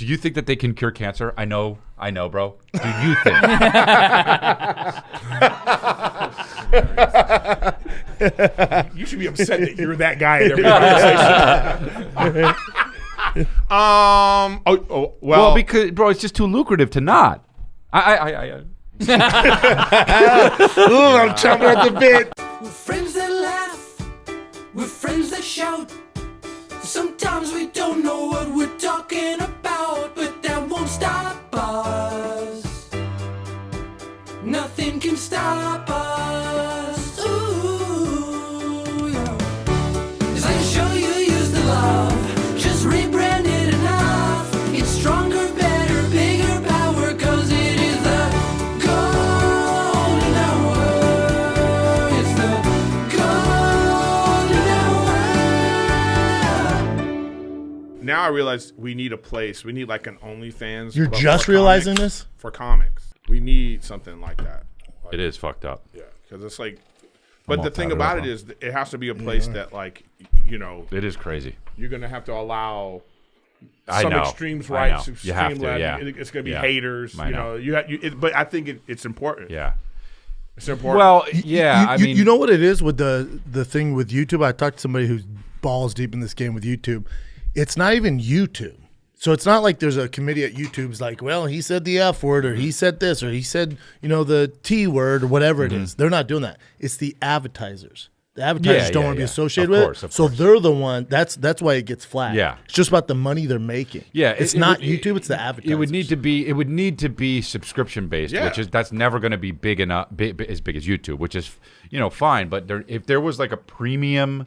Do you think that they can cure cancer? I know, bro. Do you think? You should be upset that you're that guy in every conversation. Well, because bro, it's just too lucrative to not. I'm chomping at the bit. We're friends that laugh, we're friends that shout. Sometimes we don't know what we're talking about, but that won't stop us. Nothing can stop us. Ooh, yeah. 'Cause I'm sure you use the love, just rebrand it enough. It's stronger, better, bigger power, 'cause it is the golden hour. It's the golden hour. Now I realize we need a place. We need like an OnlyFans. You're but just for realizing comics, this? for comics. We need something like that. Like, It is fucked up. Yeah, because it's like. But all the thing tatted about up it is, it has to be a place that, like, you know, It is crazy. you're gonna have to allow I some know. extremes I rights, know. extreme You have to, left. yeah. It's gonna be Yeah. haters. I You know. know, but I think it's important. Yeah. It's important. Well, yeah. I mean, you know what it is with the thing with YouTube? I talked to somebody who's balls deep in this game with YouTube. It's not even YouTube. So it's not like there's a committee at YouTube's like, well, he said the F word, or he said this, or he said, the T word, or whatever it is. They're not doing that. It's the advertisers. The advertisers don't want to be associated with it. Of So course. they're the one. That's why it gets flagged. Yeah. It's just about the money they're making. Yeah, It's not YouTube. It's the advertisers. It would need to be subscription based, Yeah. that's never going to be big enough, as big as YouTube, which is fine. But if there was like a premium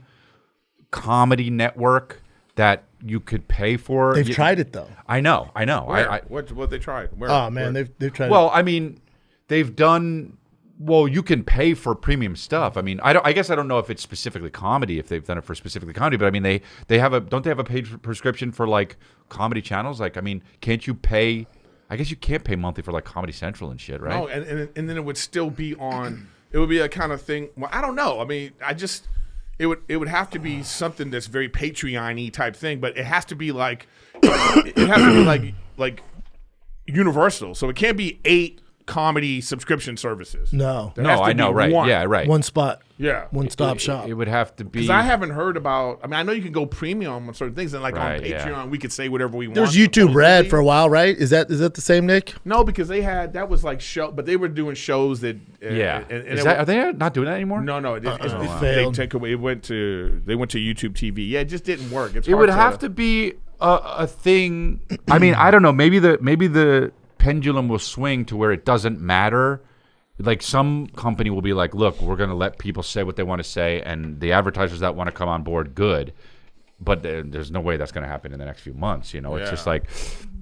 comedy network that you could pay for, They've tried it though. I know. Where? What they tried? Where? Oh man, Where? they've tried. Well, I mean, they've done. Well, you can pay for premium stuff. I mean, I guess I don't know if it's specifically comedy, if they've done it for specifically comedy, but I mean, they have don't they have a paid prescription for like comedy channels? Like, I mean, can't you pay? I guess you can't pay monthly for like Comedy Central and shit, right? No, and then it would still be on. It would be a kind of thing. Well, I don't know. I mean, it would have to be something that's very Patreon-y type thing, but it has to be like it has to be like universal. So it can't be 8 comedy subscription services. no, There has to I know, be right? one. Yeah, right. one spot. Yeah. One stop shop. It would have to be. Because I haven't heard about. I mean, I know you can go premium on certain things, and like Right, on yeah. Patreon, we could say whatever we want. There's YouTube Red for a while, right? Is that the same, Nick? No, because that was like show, but they were doing shows that. Yeah. and Are they not doing that anymore? No, It they failed. took away. They went to YouTube TV. Yeah, it just didn't work. It's It would have to be a thing. I mean, I don't know. Maybe the pendulum will swing to where it doesn't matter. Like some company will be like, look, we're going to let people say what they want to say, and the advertisers that want to come on board, good. But there's no way that's going to happen in the next few months. It's just like,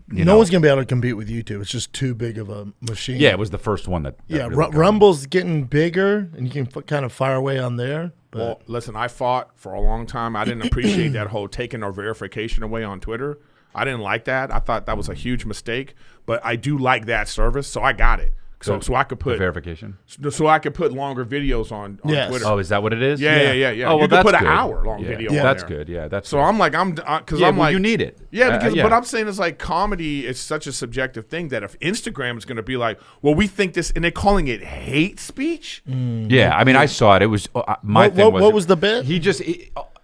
No one's gonna be able to compete with YouTube. It's just too big of a machine. Yeah, it was the first one that Yeah, really got me. Rumble's getting bigger, and you can kind of fire away on there. But Well, listen, I fought for a long time. I didn't appreciate that whole taking our verification away on Twitter. I didn't like that. I thought that was a huge mistake. But I do like that service, so I got it. So I could put verification. So I could put longer videos on Yes. Twitter. Oh, is that what it is? Yeah. Oh, you well, could that's put an good. hour-long Yeah. video Yeah, on that's there. good. Yeah, that's So good. I'm like, because Yeah, I'm well, like, you need it. Yeah, because Yeah. but I'm saying it's like comedy is such a subjective thing that if Instagram is going to be like, well, we think this, and they're calling it hate speech. Yeah, I mean, I saw it. It was what was the bit? He just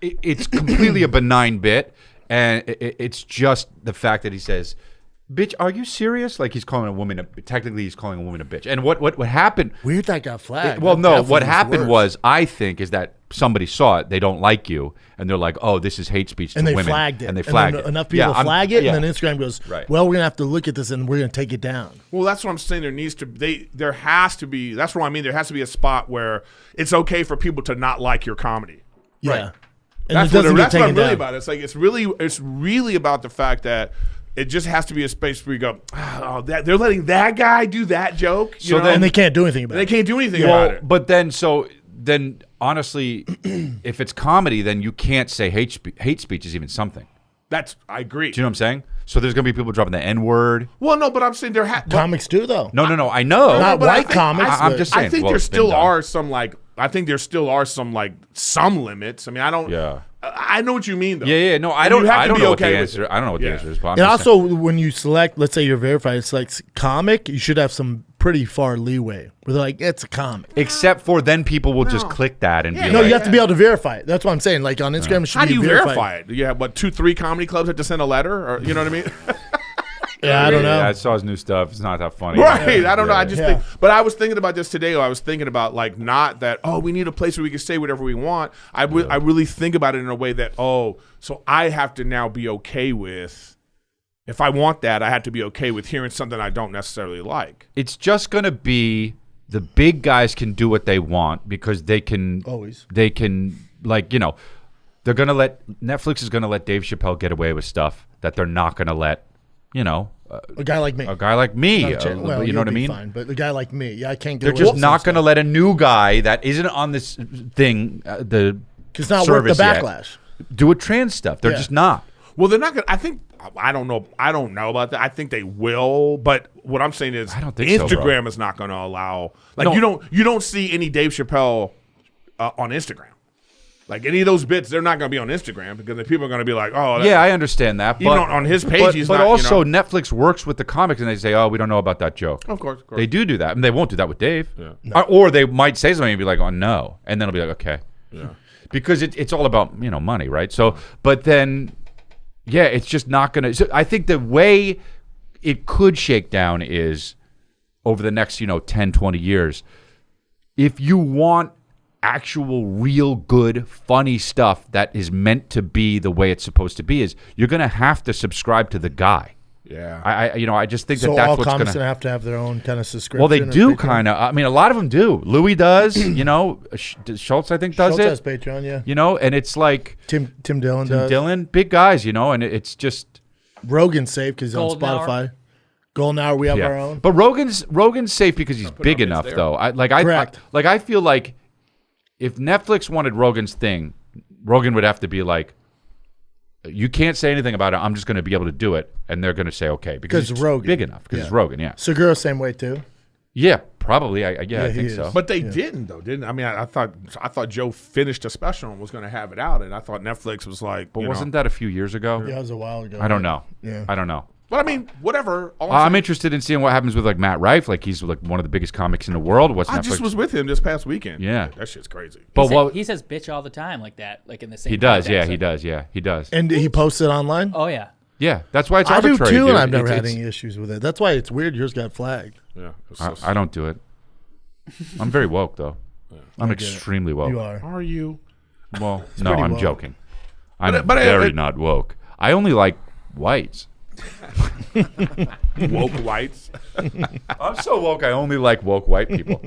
it's completely a benign bit, and it's just the fact that he says, "Bitch, are you serious?" Like he's calling a woman. Technically, he's calling a woman a bitch. And what happened? weird that got flagged. Well, That no. definitely What happened worse. was, I think, is that somebody saw it. They don't like you, and they're like, "Oh, this is hate speech to and they women." flagged it. And they flagged then it. Enough people Yeah, flag it, yeah. and then Instagram goes, Right. "Well, we're gonna have to look at this, and we're gonna take it down." Well, that's what I'm saying. There has to be. That's what I mean. There has to be a spot where it's okay for people to not like your comedy. Yeah, Right. and That's it doesn't get what I'm taken really down. about. It's like it's really about the fact that it just has to be a space where you go, oh, they're letting that guy do that joke. You So know? then- And they can't do anything about they it. can't do anything Well, about it. but then honestly, if it's comedy, then you can't say hate speech is even something. I agree. Do you know what I'm saying? So there's gonna be people dropping the N-word. Well, no, but I'm saying Comics do though. No, I know. Not but I white think- comics. I'm but- just saying. I think well, there it's been still done. are some like I think there still are some limits. I mean, I don't. Yeah. I know what you mean, though. Yeah. No, I And don't. you have I to don't be know okay what the with answer. it. I don't know what the answer is. But I'm And just also, when you select, let's say you're verified, it's like comic, you should have some pretty far leeway. Where they're like, it's a comic. except for then people will just click that and be Yeah. No, like, you have to be able to verify it. That's what I'm saying. Like on Instagram, it should How be do you verified. verify it? You have 2-3 comedy clubs have to send a letter, or you know what I mean? Yeah, I don't know. Yeah, I saw his new stuff. It's not that funny. Right. I don't know. I just Yeah. think. But I was thinking about this today. I was thinking about not that. Oh, we need a place where we can say whatever we want. I really think about it in a way that so I have to now be okay with. If I want that, I have to be okay with hearing something I don't necessarily like. It's just gonna be the big guys can do what they want because they can Always. They can they're gonna let Netflix is gonna let Dave Chappelle get away with stuff that they're not gonna let A guy like me. a guy like me. Well, you know what I you'll be mean? fine, but a guy like me, I can't get They're away just with not some going to let a new guy that isn't on this thing, the It's not worth the service yet, backlash. do a trans stuff. They're Yeah. just not. Well, they're not going to. I think. I don't know. I don't know about that. I think they will. But what I'm saying is, I don't think so, bro. Instagram is not going to allow. No. You don't see any Dave Chappelle on Instagram. Like any of those bits, they're not going to be on Instagram because the people are going to be like, oh, Yeah, I understand that. Even But on his page, but, he's but not, also Netflix works with the comics and they say, oh, we don't know about that joke. Of course. They do that. And they won't do that with Dave. Or they might say something and be like, oh, no. And then it'll be like, okay. Yeah. Because it's all about, money, right? So, but then, yeah, it's just not going to. So I think the way it could shake down is over the next, 10, 20 years, if you want actual real good funny stuff that is meant to be the way it's supposed to be, is you're going to have to subscribe to the guy. Yeah. I just think So that's all what's comics going gonna have to have their own kind of subscription. Well, they or do Patreon? kind of. I mean, a lot of them do. Louis does. Schultz I think does Schultz it. has Patreon, yeah. And it's like Tim Dillon does. Dylan, big guys, and it's just Rogan's safe because he's on Golden Hour. Spotify. Golden Hour, we have our own. But Rogan's safe because he's big enough, there. though. Correct. I feel like if Netflix wanted Rogan's thing, Rogan would have to be like, you can't say anything about it. I'm just going to be able to do it, and they're going to say okay because it's Rogan. big enough. Because it's Rogan, yeah, Segura, same way too. yeah, probably. I Yeah, think he so. is. But they didn't though, didn't? I mean, I thought Joe finished a special and was going to have it out, and I thought Netflix was like, But wasn't that a few years ago? Yeah, it was a while ago. I don't know. Yeah. I don't know. But I mean, whatever. All I'm saying- interested in seeing what happens with like Matt Rife. Like he's like one of the biggest comics in the world. What's I Netflix? just was with him this past weekend. Yeah. that shit's crazy. but what He says bitch all the time like that, like in the same he does, context. yeah, he does, yeah, he does. And he posted online. Oh yeah. Yeah, that's why it's I do arbitrary. too, dude. and I've never It's- had any issues with it. That's why it's weird. Yours got flagged. Yeah, I don't do it. I'm very woke though. I'm extremely woke. You are. Are you? Well, no, pretty I'm woke. joking. I'm but very not woke. I only like whites. Woke whites. I'm so woke. I only like woke white people.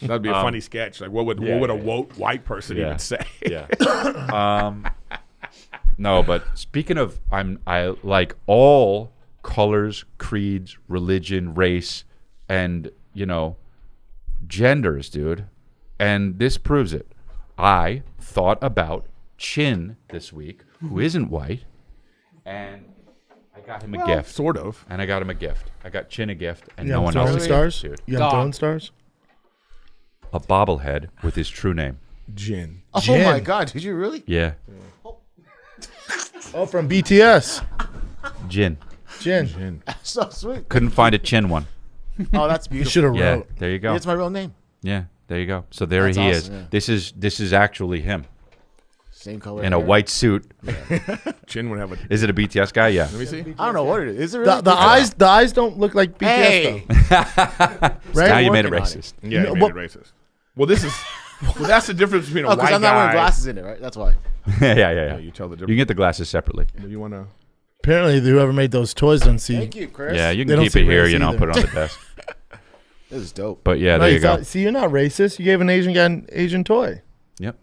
That'd be a funny sketch. Like, what would a woke white person Yeah. even say? Yeah. No, but speaking of, I like all colors, creeds, religion, race, and genders, dude. And this proves it. I thought about Chin this week, who isn't white, and I got him a gift. Sort of. And I got him a gift. I got Chin a gift, and You no have one else throwing a stars. gift, dude. You have Dog. throwing stars. A bobblehead with his true name. Gin. Oh Gin. my God! Did you really? Yeah, Oh, from BTS. Jin. Jin. So sweet. Couldn't find a Chin one. Oh, that's You beautiful. should have Yeah, wrote. there you go. It's my real name. Yeah, there you go. So there That's he awesome, is. yeah. This is actually him Same color. in a hair. white suit. Chin would have a. Is it a BTS guy? Yeah. Let me see. I don't know what it is. Is it really? The eyes don't look like BTS Hey. though. Right? Now you made it working on it. racist. Yeah, No, you made but- it racist. Well, this is. Well, that's the difference between a Oh, white because guy. I'm not wearing glasses in it, right? That's why. yeah. You tell the You difference. can get the glasses separately. You want to? Apparently, whoever made those toys don't see. Thank you, Chris. Yeah, you They can don't keep see it here. race Put either. it on the desk. This is dope. But yeah, No, there you go. See, you're not racist. You gave an Asian guy an Asian toy. Yep.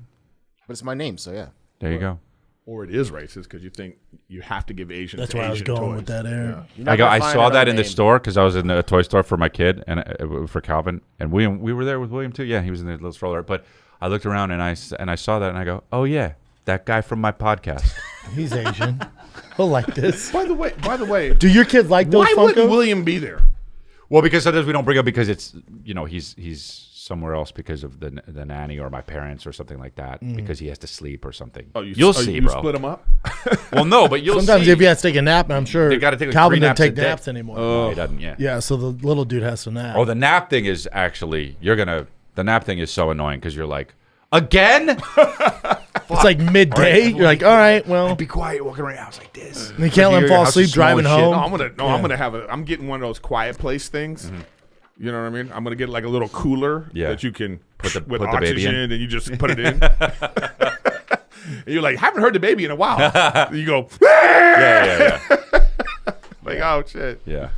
But it's my name, so yeah. There you go. Or it is racist because you think you have to give Asians. That's where I was Asian going toys. with that, Aaron. You're not I gonna find saw that another in the name. store because I was in a toy store for my kid and for Calvin and William. We were there with William too. Yeah, he was in the little stroller. But I looked around and I saw that and I go, oh yeah, that guy from my podcast. He's Asian. He'll like this. By the way, Do your kids like those why Funkos? wouldn't William be there? Well, because sometimes we don't bring up because it's he's somewhere else because of the nanny or my parents or something like that because he has to sleep or something. Oh, You'll see, you bro. split them up? Well, no, but you'll Sometimes see. if he has to take a nap, and I'm sure They gotta take, like, Calvin 3 doesn't naps a take day. naps anymore. No, he doesn't. Yeah. Yeah, so the little dude has to nap. Oh, the nap thing is actually the nap thing is so annoying because you're like, again? It's like midday. You're like, all right, well, Be quiet, walking around house like this. and you can't let him fall asleep driving home. No, I'm getting one of those quiet place things. You know what I mean? I'm gonna get like a little cooler that you can Put the oxygen, baby in. and you just put it in. And you're like, haven't heard the baby in a while. You go, Yeah. like, oh shit. Yeah.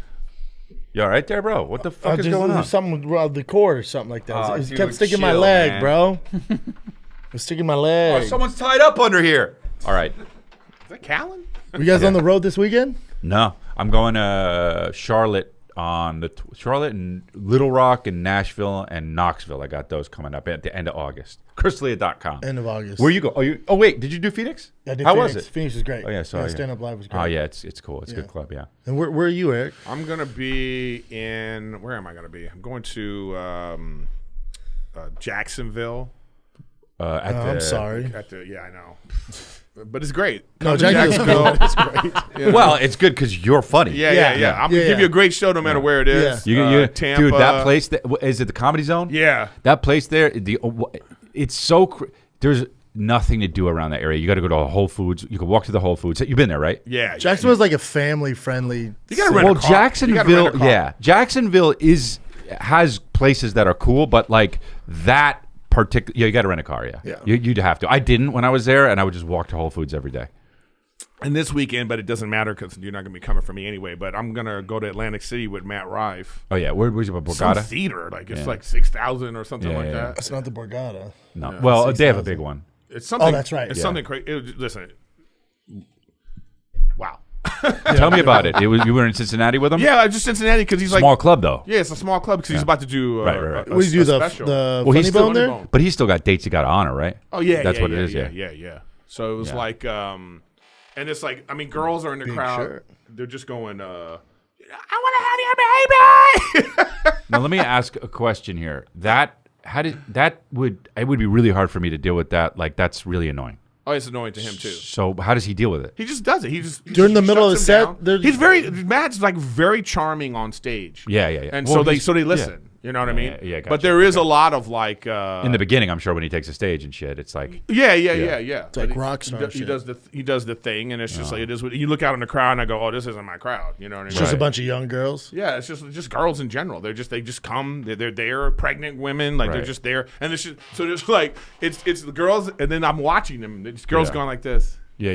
You all right there, bro? What the fuck is Just- going on? there's something with the cord or something like that. Oh, it dude, kept sticking my chill, leg, man. bro. It was sticking my leg. Oh, someone's tied up under here. All right. Is that Callan? you guys on the road this weekend? No, I'm going to Charlotte on Charlotte and Little Rock and Nashville and Knoxville. I got those coming up at the end of August. ChrisLeah.com. End of August. Where you go? Oh, wait. Did you do Phoenix? I did How Phoenix. was it? Phoenix was great. Oh, yeah, sorry. Stand Up Live was great. Oh, yeah. It's cool. It's a good club. Yeah. And where are you, Eric? I'm gonna be in. Where am I gonna be? I'm going to Jacksonville. I'm sorry. Yeah, I know. But it's great. No, Come to Jacksonville. It's great. You know? Well, it's good because you're funny. Yeah. I'm gonna give you a great show no matter where it is. You, Tampa. dude, that place. Is it the Comedy Zone? Yeah. That place there. It's so. There's nothing to do around that area. You got to go to a Whole Foods. You can walk to the Whole Foods. You've been there, right? Yeah. Jacksonville's like a family-friendly. You gotta rent a car. Jacksonville. Yeah, Jacksonville has places that are cool, but like that particular. Yeah, you got to rent a car. Yeah. You'd have to. I didn't when I was there, and I would just walk to Whole Foods every day. And this weekend, but it doesn't matter because you're not going to be coming for me anyway. But I'm going to go to Atlantic City with Matt Rife. Oh yeah, where's your Some Borgata? theater, like it's like 6,000 or something like that. That's not the Borgata. No, well they have a big one. It's something. Oh, that's right. It's something crazy. Listen. Wow. Tell me about it. You were in Cincinnati with him. Yeah, just Cincinnati because he's Small like club though. Yeah, it's a small club because he's about to do Right. What do you do, the special. funny he's still bone there? Funny Bone. But he's still got dates he got to honor, right? Oh yeah, That's yeah, what yeah, it is. Yeah. So it was like, and it's like, I mean, girls are in the crowd. shirt. They're just going, I want to have your baby. Now let me ask a question here. It would be really hard for me to deal with that. Like that's really annoying. Oh, it's annoying to him too. So how does he deal with it? He just does it. He just During the middle of the shuts set, him down. there's- Matt's like very charming on stage. Yeah. And Well, so they listen. yeah. You know what I mean? Yeah, gotcha. But there is a lot of like In the beginning, I'm sure when he takes the stage and shit, it's like yeah. It's like rock star He shit. does the thing, and it's just like it is. You look out in the crowd, and I go, "Oh, this isn't my crowd." You know what I mean? It's just a bunch of young girls. Yeah, it's just girls in general. They just come. They're there. Pregnant women, like they're Right. just there, and it's just so there's like it's the girls, and then I'm watching them. It's girls Yeah. going like this, yeah.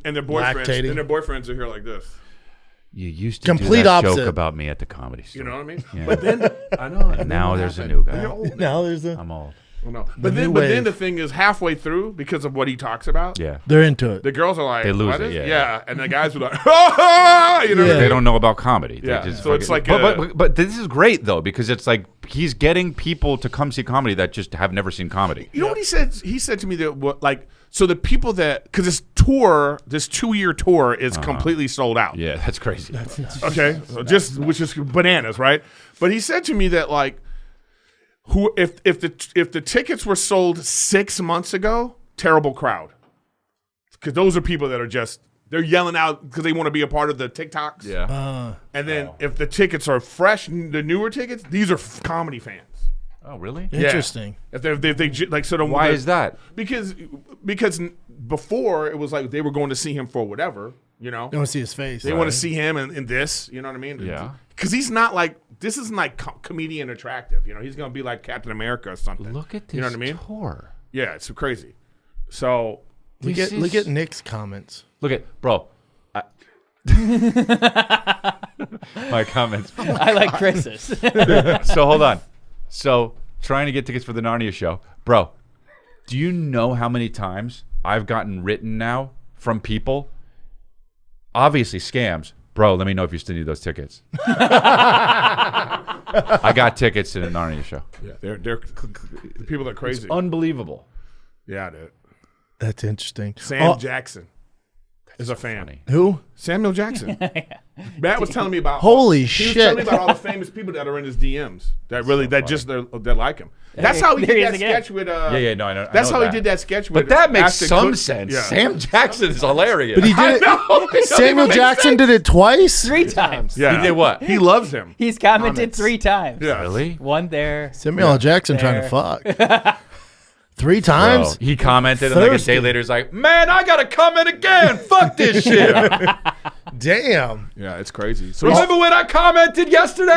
and their boyfriends Lactating. and their boyfriends are here like this. You used to Complete do that opposite. joke about me at the Comedy Store. You know what I mean? Yeah. But then I know. And now there's a new guy. Now there's a. I'm old. Well, no. The But new then wave. the thing is halfway through because of what he talks about. Yeah. They're into it. The girls are like, They lose what it, is- yeah. and the guys are like, oh, you know, what I Yeah. They mean? don't know about comedy. They Yeah, just so it's fucking- like but this is great though because it's like he's getting people to come see comedy that just have never seen comedy. You know what he said? He said to me that so the people that because this 2-year tour is completely sold out. Yeah, that's crazy. Okay, so which is bananas, right? But he said to me that like, if the tickets were sold 6 months ago, terrible crowd, because those are people that are just they're yelling out because they want to be a part of the TikToks. Yeah. And then if the tickets are fresh, the newer tickets, these are comedy fans. Oh, really? Yeah. Interesting. If they like sort of Why is that? Because before it was like they were going to see him for whatever, you know. You want to see his face. They want to see him in this, you know what I mean? Yeah. Because he's not like this isn't like comedian attractive, you know. He's gonna be like Captain America or something. Look at this You know what I mean? tour. Yeah, it's crazy. So Look at Nick's comments. Look at bro. My comments. I like Chris's. So hold on. So trying to get tickets for the Narnia show, bro. Do you know how many times I've gotten written now from people? Obviously scams, bro. Let me know if you still need those tickets. I got tickets to the Narnia show. yeah, they're the people are crazy. Unbelievable. Yeah, dude. That's interesting. Sam Jackson. is a fan. Funny. Who? Samuel Jackson. Matt was telling me about Holy he shit. was telling me about all the famous people that are in his DMs that really that like him. That's how he There he did is that again. sketch with. No, I know. That's I how know he did that sketch with. But that makes Ashton some Kutcher. sense. Yeah. Sam Jackson is hilarious. But he did it. Samuel Jackson did it twice. 3 times. Yeah. He did what? He loves him. He's commented Comments. 3 times. Yeah. Really? One there. Samuel L. Jackson trying to fuck. 3 Bro, times? he commented, and like a Thirsty. day later, he's like, "Man, I gotta comment again. Fuck this shit." Damn. Yeah, it's crazy. So Remember when I commented yesterday?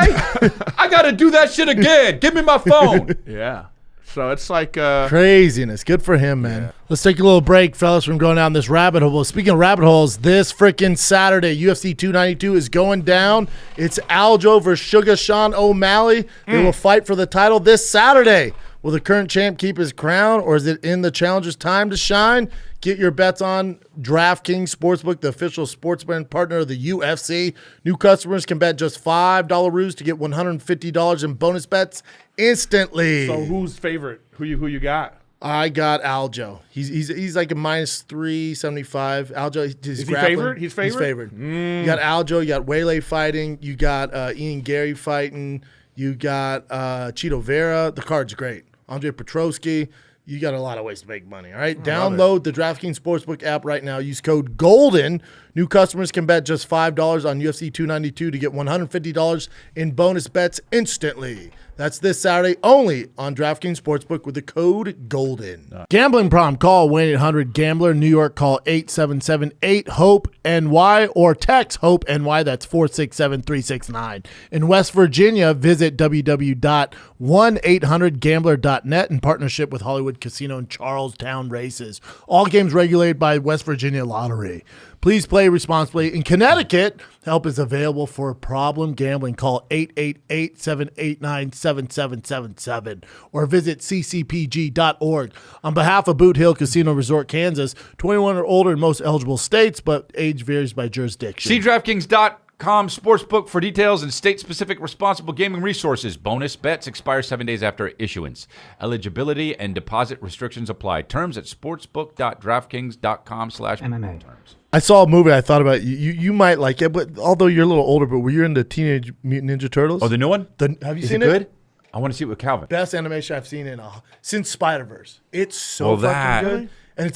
I gotta do that shit again. Give me my phone. yeah. So it's like Craziness. Good for him, man. Let's take a little break, fellas, from going down this rabbit hole. Speaking of rabbit holes, this freaking Saturday, UFC 292 is going down. It's Aljo versus Sugar Sean O'Malley. They will fight for the title this Saturday. Will the current champ keep his crown, or is it in the challenger's time to shine? Get your bets on DraftKings Sportsbook, the official sportsman partner of the UFC. New customers can bet just $5 roos to get $150 in bonus bets instantly. so who's favorite? Who you got? I got Aljo. He's like a minus 375. Aljo, Is he favorite? He's favorite? He's favored. You got Aljo. You got Wele fighting. You got Ian Gary fighting. You got Cheeto Vera. The card's great. Andre Petrosky. You got a lot of ways to make money, all right? Download the DraftKings Sportsbook app right now. Use code GOLDEN. New customers can bet just $5 on UFC 292 to get $150 in bonus bets instantly. That's this Saturday only on DraftKings Sportsbook with the code GOLDEN. Gambling problem, call 1-800-GAMBLER. New York, call 877-8-HOPE-NY or text HOPE-NY. That's 467-369. In West Virginia, visit www.1800gambler.net in partnership with Hollywood Casino and Charlestown Races. All games regulated by West Virginia Lottery. Please play responsibly. In Connecticut, help is available for problem gambling. Call 888-789-7777 or visit ccpg.org. On behalf of Boot Hill Casino Resort, Kansas, 21 or older in most eligible states, but age varies by jurisdiction. See DraftKings.com Sportsbook for details and state-specific responsible gaming resources. Bonus bets expire 7 days after issuance. Eligibility and deposit restrictions apply. Terms at sportsbook.draftkings.com/MMA. I saw a movie. I thought about you might like it, but although you're a little older, but were you into Teenage Mutant Ninja Turtles? Oh, the new one? Have you Is seen it good? I want to see it with Calvin. Best animation I've seen in since Spider-Verse. It's so Well, fucking that- good, and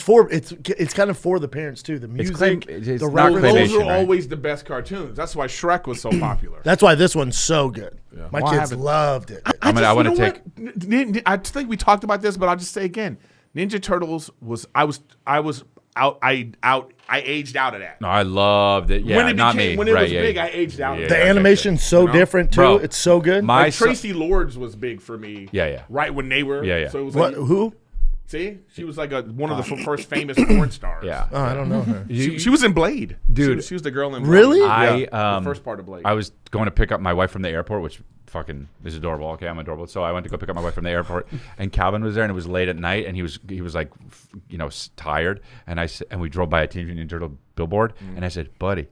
it's kind of for the parents too. The music, it's the not references. claymation. Those are right? always the best cartoons. That's why Shrek was so popular. That's why this one's so good. My Well, I kids haven't- loved it. I want to take. I think we talked about this, but I'll just say again, Ninja Turtles was I aged out of that. No, I loved it. Yeah, when it not became, me. when it right, was yeah. big, I aged out. Yeah, of The it. okay, animation's so know? different too. Bro, It's so good. my Like son- Tracy Lords was big for me. Yeah. Right when they were. Yeah, yeah. So it was What? like, Who? see, she was like one of the first famous porn stars. Yeah. Oh, I don't know her. She was in Blade, Dude. She was the girl in Blade. Really? Yeah, the first part of Blade. I was going to pick up my wife from the airport, which fucking is adorable. Okay, I'm adorable. So I went to go pick up my wife from the airport, and Calvin was there, and it was late at night, and he was like, tired, and we drove by a Teenage Mutant Ninja Turtle billboard, and I said, buddy,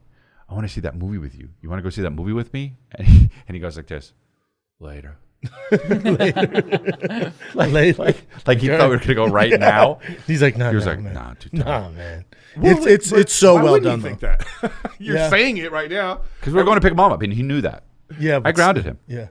I want to see that movie with you. You want to go see that movie with me? And he goes like this, later. Like he thought we were gonna go right now. He's like, no, He was no, like, man. nah, too tired. Nah, man. Well, It's so why well wouldn't done you think though. that? You're Yeah. saying it right now. Because we were going to pick mom up, and he knew that. Yeah, I but grounded him. Yeah.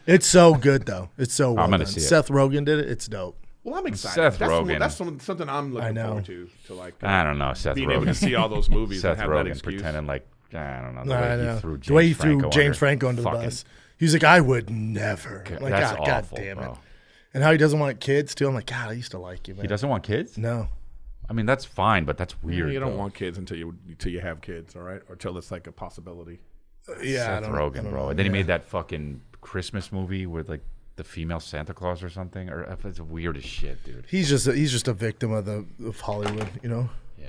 It's so good though. It's so well gonna done. see it. Seth Rogen did it. It's dope. Well, I'm excited. Seth that's Rogen. That's something I'm looking know. forward to like I don't know, Seth being able to Rogen. see all those movies Seth and have that Rogen excuse. pretending like I don't know. The I way know. he threw The way he threw Franco James under Franco under the fucking- bus. He's like, I would never. I'm like, That's God awful, damn it. bro. And how he doesn't want kids too. I'm like, God, I used to like you, man. He doesn't want kids? No. I mean, that's fine, but that's weird. You don't though. want kids until you have kids, all right, or until it's like a possibility. Yeah. Seth I Rogen, don't bro. know. And then he Yeah. made that fucking Christmas movie with like the female Santa Claus or something. Or it's weird as shit, dude. He's just a victim of Hollywood, you know. Yeah.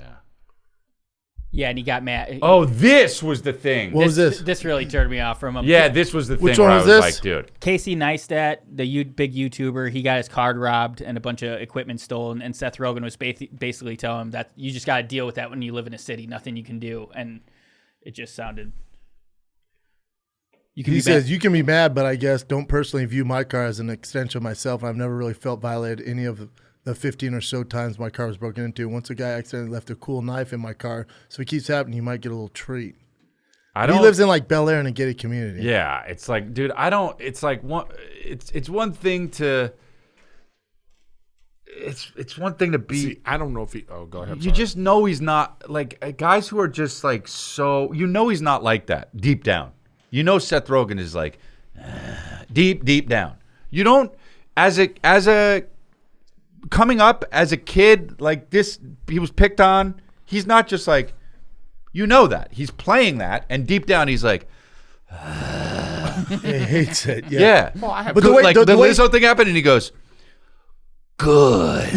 Yeah, and he got mad. Oh, this was the thing. What was this? This really turned me off from him. Yeah, this was the thing Which where one I was was this? like, dude. Casey Neistat, the big YouTuber, he got his card robbed and a bunch of equipment stolen. And Seth Rogen was basically telling him that you just got to deal with that when you live in a city. Nothing you can do. And it just sounded. You can He be says, mad. you can be mad, but I guess don't personally view my car as an extension of myself. And I've never really felt violated any of the 15 or so times my car was broken into. Once a guy accidentally left a cool knife in my car, so it keeps happening. He might get a little treat. He lives in like Bel Air in a gated community. Yeah, it's like, dude, I don't. It's like it's one thing to. It's one thing to be. See, I don't know if he. Oh, go ahead. You just know he's not like guys who are just like so. You know he's not like that deep down. You know Seth Rogen is like deep down. You don't as a coming up as a kid like this. He was picked on. He's not just like. You know that. He's playing that, and deep down he's like... He hates it. Yeah. Well, I have But Good, the way, like the way, Lizzo thing happened, and he goes, good.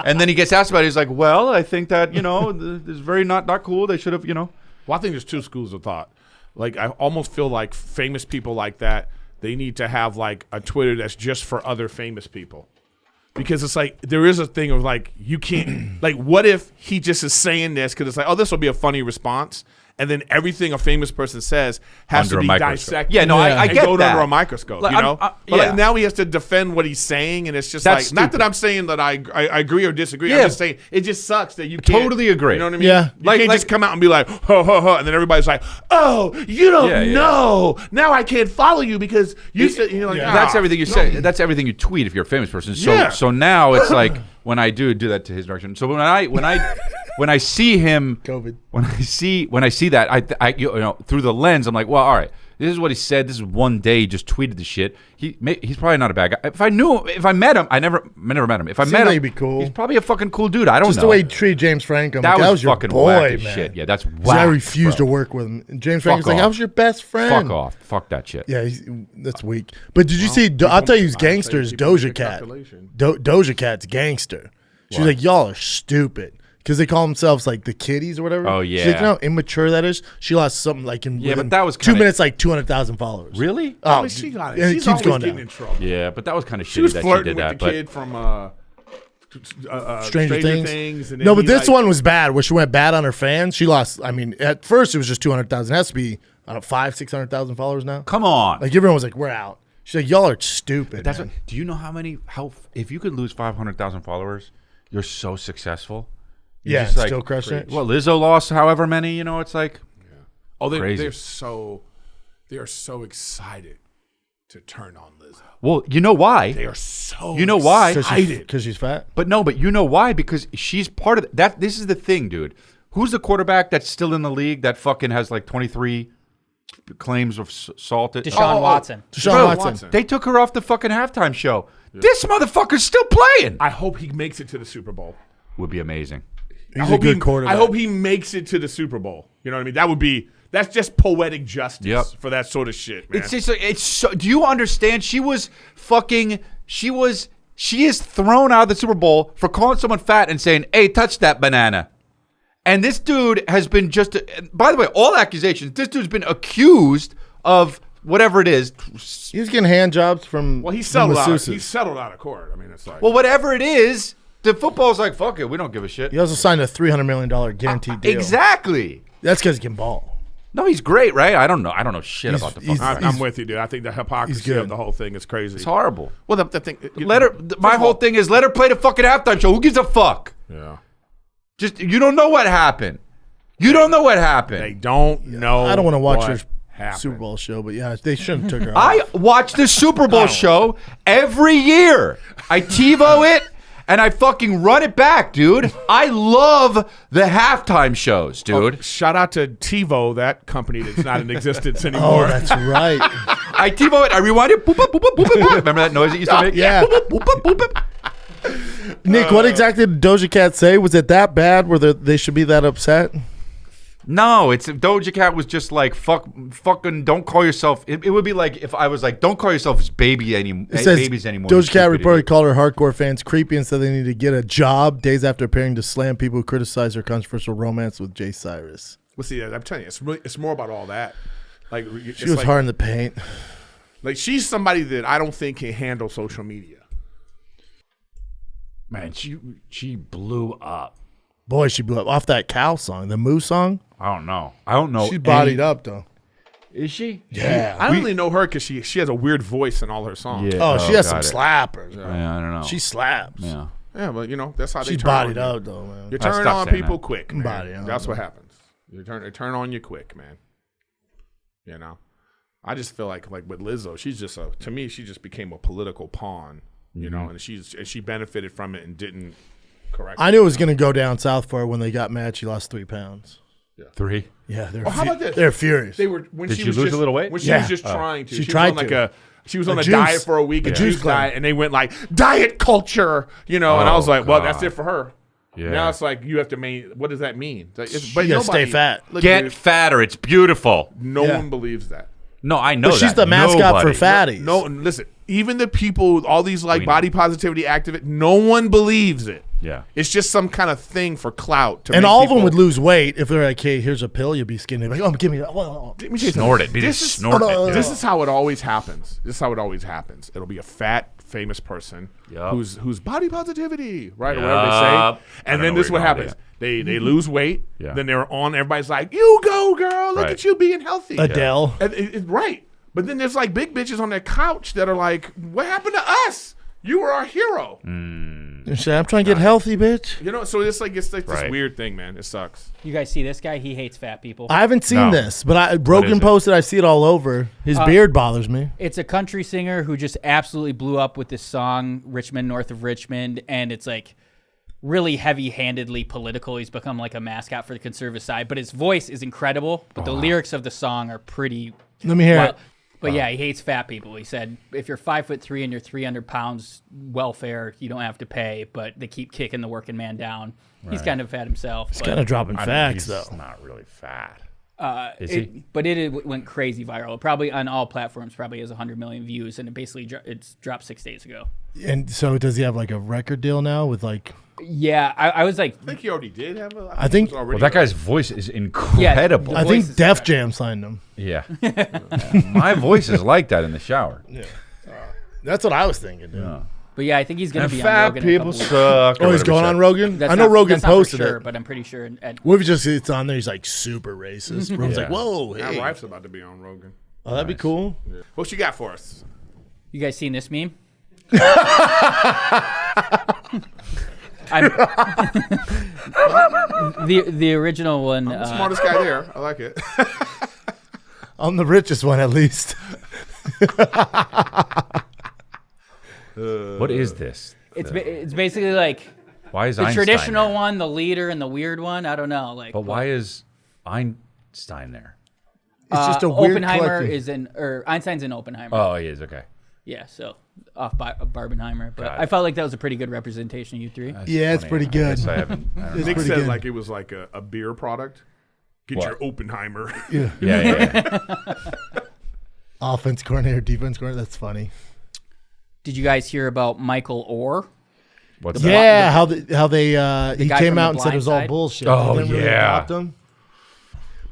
And then he gets asked about it. He's like, well, I think that, this is very not cool. They should have, Well, I think there's two schools of thought. Like, I almost feel like famous people like that, they need to have, like, a Twitter that's just for other famous people. Because it's like, there is a thing of like, you can't, like, what if he just is saying this because it's like, oh, this will be a funny response. And then everything a famous person says has Under to a be microscope. dissected. Yeah, no, I and get go that. under a microscope, Like, But yeah. like, now he has to defend what he's saying, and it's just That's like, not that stupid. I'm saying that I agree or disagree. Yeah. I'm just saying it just sucks that you can't. Totally agree. You know what I mean? Yeah. You Like- can't like- just come out and be like, ho, ho, ho, and then everybody's like, oh, you don't Yeah, yeah. know. Now I can't follow you because you said, like, That's ah, everything you no. say. That's everything you tweet if you're a famous person. So Yeah. so now it's like when I do that to his direction. So when I see him, COVID. when I see that, I through the lens, I'm like, well, all right, this is what he said. This is one day he just tweeted the shit. He's probably not a bad guy. If I met him, I never met him. If I Seems met him, like he'd be cool. He's probably a fucking cool dude. I don't Just know. the way he treated James Franco. that That was was your fucking boy, whack as man. shit. Yeah, that's 'Cause whack. I refused bro. to work with him. And James Franco's like, off. I was your best friend. Fuck off. Fuck that shit. Yeah, that's weak. But did you see? I'll tell you, who's gangster is people make Doja a Cat. calculation. Doja Cat's gangster. She's like, y'all are stupid because they call themselves like the kiddies or whatever. Oh, She's like, yeah. you know how immature that is. She lost something like in Yeah, but within that was 2 kinda- minutes, like 200,000 followers. Really? Oh, But she got it. and it She's keeps always going getting down. in trouble. Yeah, but that was kind of She shitty was that she flirting did with that. the But kid from Stranger Things. and then No, but he, this like- one was bad. Where she went bad on her fans. She lost. I mean, at first it was just 200,000. It has to be 500,000-600,000 followers now. come on. Like everyone was like, "We're out." She's like, "Y'all are stupid." That's man. what. Do you know how if you could lose 500,000 followers, you're so successful. You're Yeah, just still crushing it. Well, Lizzo lost however many. It's like Oh, Crazy. they're so excited to turn on Lizzo. well, you know why? They are so. You know why? Because she's fat. But you know why? Because she's part of that. This is the thing, dude. Who's the quarterback that's still in the league that fucking has like 23 claims of assault? Deshaun Watson. Deshaun Bro, Watson. They took her off the fucking halftime show. This motherfucker's still playing. I hope he makes it to the Super Bowl. Would be amazing. He's I a hope good quarterback. I hope he makes it to the Super Bowl. You know what I mean? That's just poetic justice Yep. for that sort of shit, man. It's just it's so. Do you understand? She is thrown out of the Super Bowl for calling someone fat and saying, "Hey, touch that banana." And this dude has been by the way, all accusations. This dude's been accused of whatever it is. He's getting hand jobs from. well, he from settled out. masseuses. He settled out of court. I mean, it's like Well, whatever it is, the football's like, fuck it, we don't give a shit. He also signed a $300 million guaranteed deal. Exactly. That's because he can ball. No, he's great, right? I don't know shit He's- about the he's- fucking. I'm with you, dude. I think the hypocrisy good. of the whole thing is crazy. It's horrible. Well, the thing. Let her. My whole thing is let her play the fucking halftime show. Who gives a fuck? Yeah. Just you don't know what happened. You don't know what happened. They don't know. I don't want to watch what her happened. Super Bowl show, but yeah, they shouldn't have took her I off. watch the Super Bowl show every year. I TiVo it and I fucking run it back, dude. I love the halftime shows, dude. Shout out to TiVo, that company that's not in existence Oh, anymore. that's right. I TiVo it. I rewind it. Boop, boop, boop, boop, boop, boop. Remember that noise it used to make? Yeah. Boop, boop, boop, boop, boop. Nick, what exactly did Doja Cat say? Was it that bad where they should be that upset? No, it's Doja Cat was just like fucking. Don't call yourself. It would be like if I was like, don't call yourself babies anymore. It says Babies anymore. Doja Cat stupid reportedly idiot. called her hardcore fans creepy and said they need to get a job days after appearing to slam people who criticize her controversial romance with Jay Cyrus. Well, see, I'm telling you, it's more about all that. Like She was hard in the paint. Like she's somebody that I don't think can handle social media. Man, she blew up. Boy, she blew up off that cow song, the Moo song. I don't know. She bodied up though. Is she? Yeah. I only know her because she has a weird voice in all her songs. Yeah. Oh, she has some got it. slappers. Yeah, I don't know. She slaps. Yeah. Yeah, but that's how they She's turn bodied on you. out though, man. You turn stop on saying people that. quick, man. Body out. That's what happens. They turn on you quick, man. I just feel like with Lizzo, she's just to me, she just became a political pawn, and she benefited from it and didn't correct. I knew it was going to go down south for her when they got mad. She lost 3 pounds. 3. Yeah, they're how about this? They're furious. They were when Did she she was lose just, a little weight? when she Yeah. was just trying to. She She tried was on to. she was on a juice- diet for a week, a juice juice cleanse. diet, and they went like diet culture, and I was like, well, that's it for her. Yeah. Now it's like you have to what does that mean? But You gotta stay fat. Look, Get dude, fatter. It's beautiful. no Yeah. one believes that. No, I know But she's that. the mascot Nobody. for fatties. No, listen. Even the people, all these We know. body positivity activists, no one believes it. Yeah. It's just some kind of thing for clout. And all of them would lose weight if they're like, "Hey, here's a pill, you'll be skinny." Like, "Oh, give me that." Well, Let me tell you Snort something. it. Be This just is snorting it. This is how it always happens. It'll be a fat, famous person Yup. who's body positivity, right? Or Yup. whatever they I say. don't And then know this is where what you're going happens. They lose weight. Yeah. Then they're on. Everybody's like, "You go, girl. Look Right. at you being healthy." Adele. And right. But then there's like big bitches on their couch that are like, "What happened to us? You were our hero." You say, "I'm trying to get healthy, bitch." So it's like this Right. weird thing, man. It sucks. You guys see this guy? He hates fat people. I haven't seen No. this, but is Rogan it? posted. I see it all over. His beard bothers me. It's a country singer who just absolutely blew up with this song, Richmond, North of Richmond, and it's like really heavy-handedly political. He's become like a mascot for the conservative side, but his voice is incredible, but the lyrics of the song are pretty Let me hear wild. it. But yeah, he hates fat people. He said, if you're 5'3" and you're 300 pounds, welfare, you don't have to pay, but they keep kicking the working man down. He's kind of fat himself. It's kind of dropping facts, he's though. not really fat. Is It, he? but it went crazy viral. Probably on all platforms, probably has 100 million views, and it basically it's dropped 6 days ago. And so, does he have like a record deal now with like? Yeah, I was like, I think he already did have a. I think- he was already Well, that guy's voice is incredible. the I think voice is Def Jam signed him. Yeah. My voice is like that in the shower. That's what I was thinking. Dude. but yeah, I think he's gonna And be on fat Rogan. in a people couple weeks. suck. Oh, he's going on Rogan. That's I know not- Rogan that's not for posted sure, it. but I'm pretty sure. What if it's on there? He's like super racist. Rogan's like, Yeah. "Whoa, Matt hey. Rife's about to be on Rogan. Oh, that'd be cool." What you got for us? You guys seen this meme? the original one. The smartest guy there. I like it. I'm the richest one, at least. What is this? It's basically like Why is the Einstein traditional there? one, the leader, and the weird one. I don't know. Like, But why is Einstein there? It's just a weird Oppenheimer collective. is in, or Einstein's in Oppenheimer. Oh, he is. Okay. Yeah, so off by Barbenheimer. But Got it. I felt like that was a pretty good representation of you three. That's Yeah, it's funny. pretty I good. guess I haven't. I don't know. Nick pretty said good. like it was like a beer product. Get What? your Oppenheimer. Yeah. Offense coordinator, defense coordinator. That's funny. Did you guys hear about Michael Orr? What's Yeah, how they he guy came from out The and said it was all Blind Side? bullshit. Oh, They didn't really yeah. adopt him.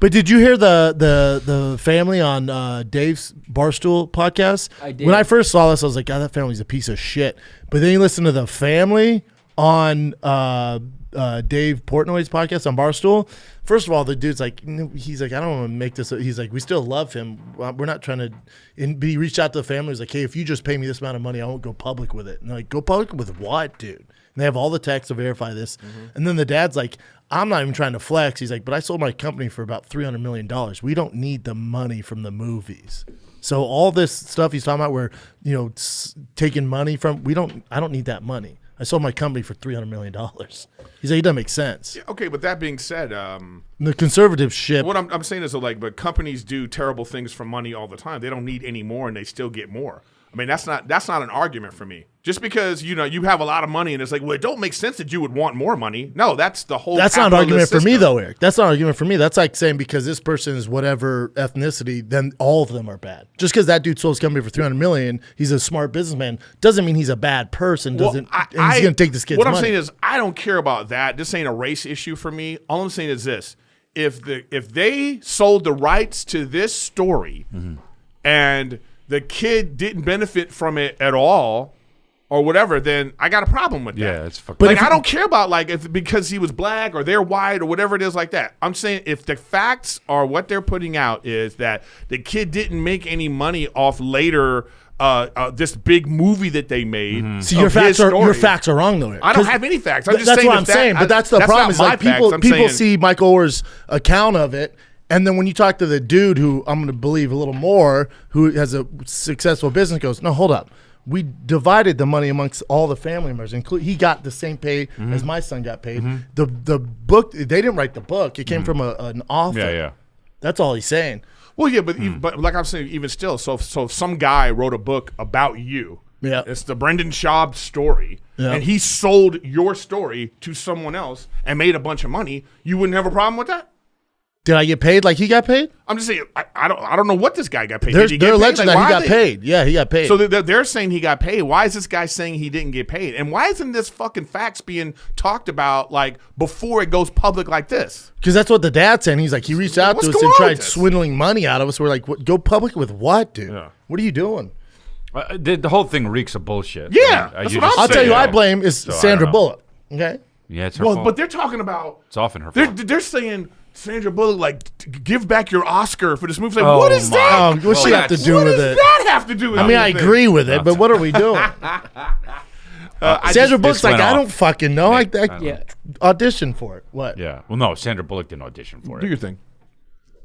But did you hear the family on Dave's Barstool podcast? I did. When I first saw this, I was like, God, that family's a piece of shit. But then you listen to the family on Dave Portnoy's podcast on Barstool. First of all, the dude's like, he's like, I don't want to make this. He's like, we still love him. We're not trying to. And he reached out to the family. He's like, hey, if you just pay me this amount of money, I won't go public with it. And they're like, go public with what, dude? And they have all the text to verify this. And then the dad's like, I'm not even trying to flex. He's like, but I sold my company for about $300 million. We don't need the money from the movies. So all this stuff he's talking about where, taking money from, I don't need that money. I sold my company for $300 million. He's like, it doesn't make sense. Okay, but that being said, The conservative ship. what I'm saying is that, but companies do terrible things for money all the time. They don't need any more, and they still get more. I mean, that's not an argument for me. Just because you have a lot of money, and it's like, well, it don't make sense that you would want more money. No, that's the whole. That's not an argument capitalist for me, system. though, Eric. That's not an argument for me. That's like saying because this person is whatever ethnicity, then all of them are bad. Just because that dude sold his company for $300 million, he's a smart businessman, doesn't mean he's a bad person. Well, And he's going to take this kid's What money. I'm saying is, I don't care about that. This ain't a race issue for me. All I'm saying is this: if they sold the rights to this story, and the kid didn't benefit from it at all, or whatever, then I got a problem with that. Yeah, it's fucking. But Like if I you- don't care about like if because he was black or they're white or whatever it is like that. I'm saying if the facts are what they're putting out is that the kid didn't make any money off later this big movie that they made. See, your facts are wrong though. I don't have any facts. I'm just that's saying what I'm saying. But that's the problem. Is like people see Mike Oher's account of it, and then when you talk to the dude who I'm going to believe a little more, who has a successful business, goes, no, hold up. We divided the money amongst all the family members. He got the same pay as my son got paid. The book, they didn't write the book. It came from an author. Yeah. That's all he's saying. Well, yeah, but like I'm saying, even still, so some guy wrote a book about you. Yeah. It's the Brendan Schaub story, and he sold your story to someone else and made a bunch of money. You wouldn't have a problem with that? Did I get paid like he got paid? I'm just saying, I don't know what this guy got paid. They're Did he get paid? alleging Like, that he why got are they- paid. Yeah, he got paid. So they're saying he got paid. Why is this guy saying he didn't get paid? And why isn't this fucking facts being talked about like before it goes public like this? Because that's what the dad's saying. He's like, he reached out What's to us going and on tried with this? swindling money out of us. We're like, what, go public with what, dude? Yeah. What are you doing? The whole thing reeks of bullshit. Yeah, I mean, that's you what just I'm I'll say tell you who that. I blame is So, I Sandra don't know. Bullock. Okay? Yeah, it's her Well, fault. but they're talking about It's often her fault. they're saying Sandra Bullock like give back your Oscar for this movie. Like, Oh what is my that? Oh, what's she Well, have to that's- do What with does it? that have to do with I mean, I anything? agree with it, but what are we doing? Sandra Bullock's this like, went I off. don't fucking know. I Yeah. auditioned for it. What? Yeah. Well, no, Sandra Bullock didn't audition for Do it. your thing.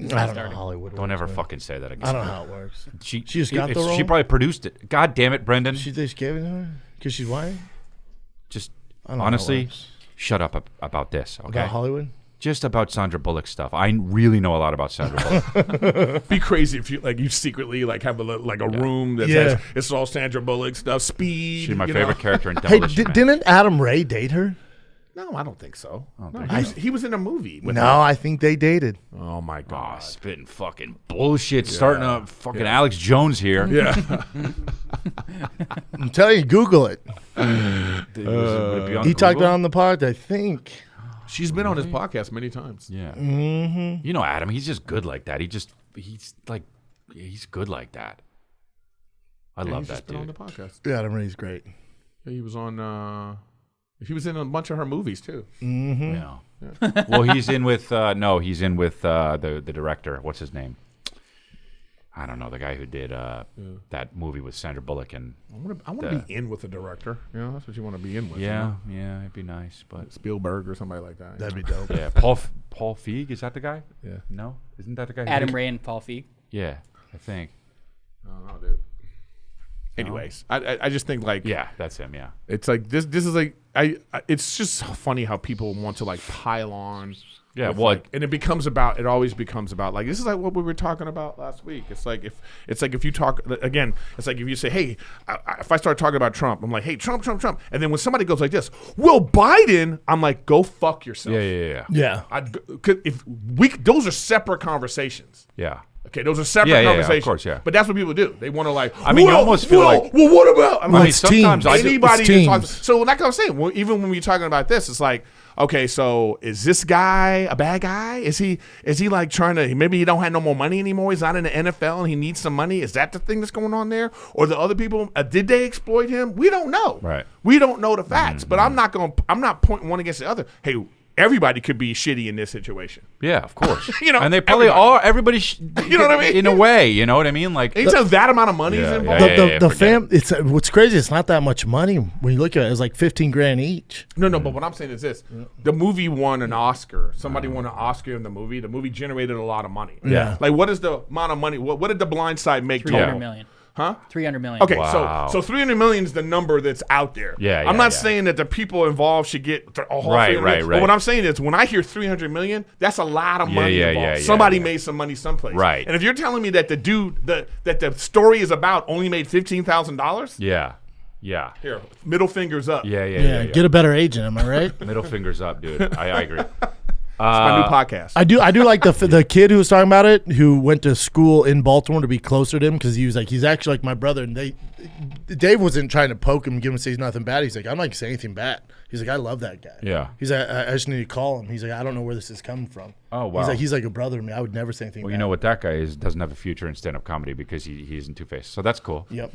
I don't know how Hollywood Don't works, ever man. fucking say that again. I don't know how it works. She just got the She role? probably produced it. God damn it, Brendan. She just gave it to her because she's white? Just I don't know how it honestly, works. shut up about this, okay? About Hollywood? Just about Sandra Bullock stuff. I really know a lot about Sandra Bullock. Be crazy if you like you secretly like have a room that Yeah. says it's all Sandra Bullock stuff. Speed. She's my you favorite know. character in Hey, Demolition Man. didn't Adam Ray date her? No, I don't think so. No, think he was in a movie. With No, her. I think they dated. Oh my Aw, god. spitting fucking bullshit. Starting up fucking Alex Jones here. Yeah. I'm telling you, Google it. Would it be on He talked Google? about it on the pod, I think. She's been on his podcast many times. Yeah. Mm-hmm. You know Adam, he's just good like that. He's good like that. I love He's that just been on dude. the podcast. Yeah, Adam Ray's great. Yeah, he was on. He was in a bunch of her movies too. Yeah. Well, he's in with the director. What's his name? I don't know, the guy who did that movie with Sandra Bullock and I want to be in with the director. You know, that's what you want to be in with. you yeah, know? it'd be nice, but Spielberg or somebody like that. That'd be dope. yeah, Paul Feig, is that the guy? Yeah. No, isn't that the guy? who Adam did- Ray and Paul Feig. Yeah, I think. I don't know, dude. Anyways, I just think like Yeah, that's him. Yeah. it's like this is like it's just funny how people want to like pile on. Yeah, with, well, like, and it always becomes about like this is like what we were talking about last week. It's like if you talk again, it's like if you say, hey, if I start talking about Trump, I'm like, hey, Trump, and then when somebody goes like this, well, Biden, I'm like, go fuck yourself. Yeah. Yeah. Those are separate conversations. Yeah. Okay, those are separate Yeah, conversations. of course, yeah. But that's what people do. They want to like. I mean, you well, almost feel well, like- well, what about? I'm I mean, like, it's sometimes teams. I do. anybody It's who talks. teams. So like I was saying, even when we're talking about this, it's like, okay, so is this guy a bad guy? Is he like trying to? Maybe he don't have no more money anymore. He's not in the NFL and he needs some money. Is that the thing that's going on there? Or the other people? Did they exploit him? We don't know. Right. We don't know the facts. But I'm not pointing one against the other. Hey, everybody could be shitty in this situation. Yeah, of course. You know, and they probably everybody. are. Everybody, You know what I mean? In a way, you know what I mean? Like, Anytime that amount of money is Yeah, involved. yeah. The forget it's what's crazy. It's not that much money when you look at it. It's like $15,000 each. No, but what I'm saying is this: the movie won an Oscar. Somebody won an Oscar in the movie. The movie generated a lot of money. Yeah. Like, what is the amount of money? What did The Blind Side make? 300 total? million. Huh? 300 million. Okay, Wow. so 300 million is the number that's out there. Yeah, I'm not yeah. saying that the people involved should get a whole Right, 300 million, right. But what I'm saying is when I hear 300 million, that's a lot of money yeah, involved. yeah, Somebody yeah. made some money someplace. Right. And if you're telling me that the dude that the story is about only made $15,000, yeah. here, middle fingers up. Yeah. Get a better agent. Am I right? Middle fingers up, dude. I agree. My new podcast. I do like the kid who was talking about it, who went to school in Baltimore to be closer to him because he was like, he's actually like my brother. And Dave wasn't trying to poke him, give him say he's nothing bad. He's like, I'm not saying anything bad. He's like, I love that guy. Yeah. He's like, I just need to call him. He's like, I don't know where this is coming from. Oh, wow. He's like a brother to me. I would never say anything. Well, you know what that guy is? Doesn't have a future in stand-up comedy because he isn't Two-Faced. So that's cool. Yep.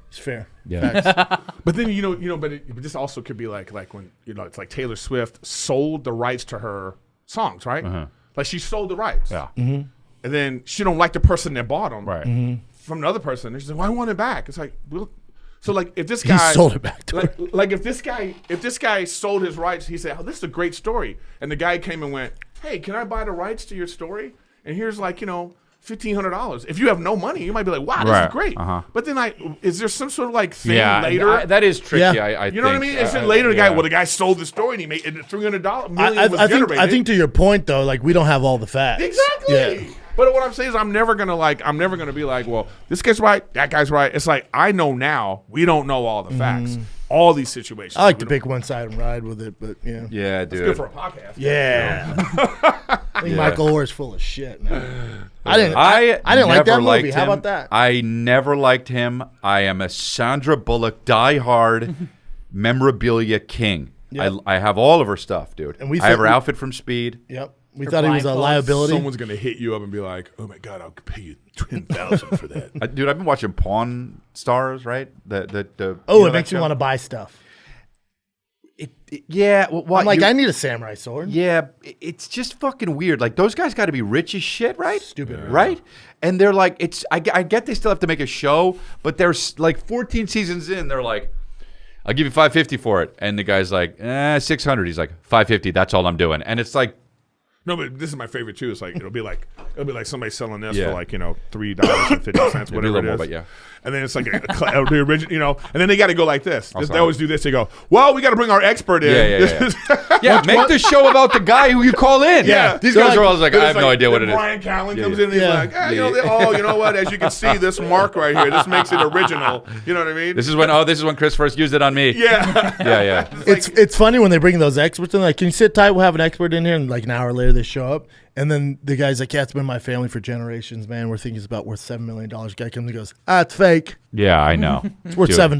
It's fair. Yeah. Facts. But then but this also could be like when it's like Taylor Swift sold the rights to her songs, right? Like she sold the rights. Yeah. And then she don't like the person that bought them. Right. From another person. And she's like, well, I want it back. It's like, well, so like if this guy sold it back to her. like if this guy sold his rights, he said, oh, this is a great story. And the guy came and went, hey, can I buy the rights to your story? And here's like, $1,500. If you have no money, you might be like, wow, this is great. But then is there some sort of like thing later? That is tricky. Yeah. I You know what I mean? Is it later the guy sold the story and he made $300 million was generated. I think to your point though, like we don't have all the facts. Exactly. Yeah. But what I'm saying is I'm never gonna be like, well, this guy's right, that guy's right. It's like I know now, we don't know all the facts. All these situations. I like to pick one side and ride with it, but yeah. Yeah, It's dude. good for a podcast. Yeah. I think Michael Orr's full of shit, man. I didn't I like that never movie. liked How him. about that? I never liked him. I am a Sandra Bullock diehard memorabilia king. Yep. I have all of her stuff, dude. And we I have her think- outfit from Speed. Yep. We thought he was a blindfolds. liability. Someone's gonna hit you up and be like, "Oh my god, I'll pay you $10,000 for that." Dude, I've been watching Pawn Stars, right? The It makes me want to buy stuff. Yeah, well, what? I'm like, I need a samurai sword. Yeah, it's just fucking weird. Like those guys got to be rich as shit, right? Stupid. Yeah. Right? And they're like, I get they still have to make a show, but there's like 14 seasons in. They're like, I'll give you $550 for it, and the guy's like, $600. He's like, $550. That's all I'm doing, and it's like. No, but this is my favorite too. It's like it'll be like somebody selling this Yeah. for like $3.50, whatever it is. But yeah. And then it's like the original, and then they got to go like this. They always do this. They go, "Well, we got to bring our expert in." Yeah, make the show about the guy who you call in. Yeah. These So guys like- are always like, then I it's have no idea what then it is. Brian Callen Yeah, comes yeah. in and he's Yeah. like, you know what? As you can see, this mark right here, this makes it original. You know what I mean? This is when Chris first used it on me. Yeah. Yeah. It's funny when they bring those experts in. Like, can you sit tight? We'll have an expert in here. And like an hour later, they show up. And then the guy's like, yeah, it's been my family for generations, man. We're thinking it's about worth $7 million. Guy comes and goes, it's fake. Yeah, I know. It's worth Dude, $7.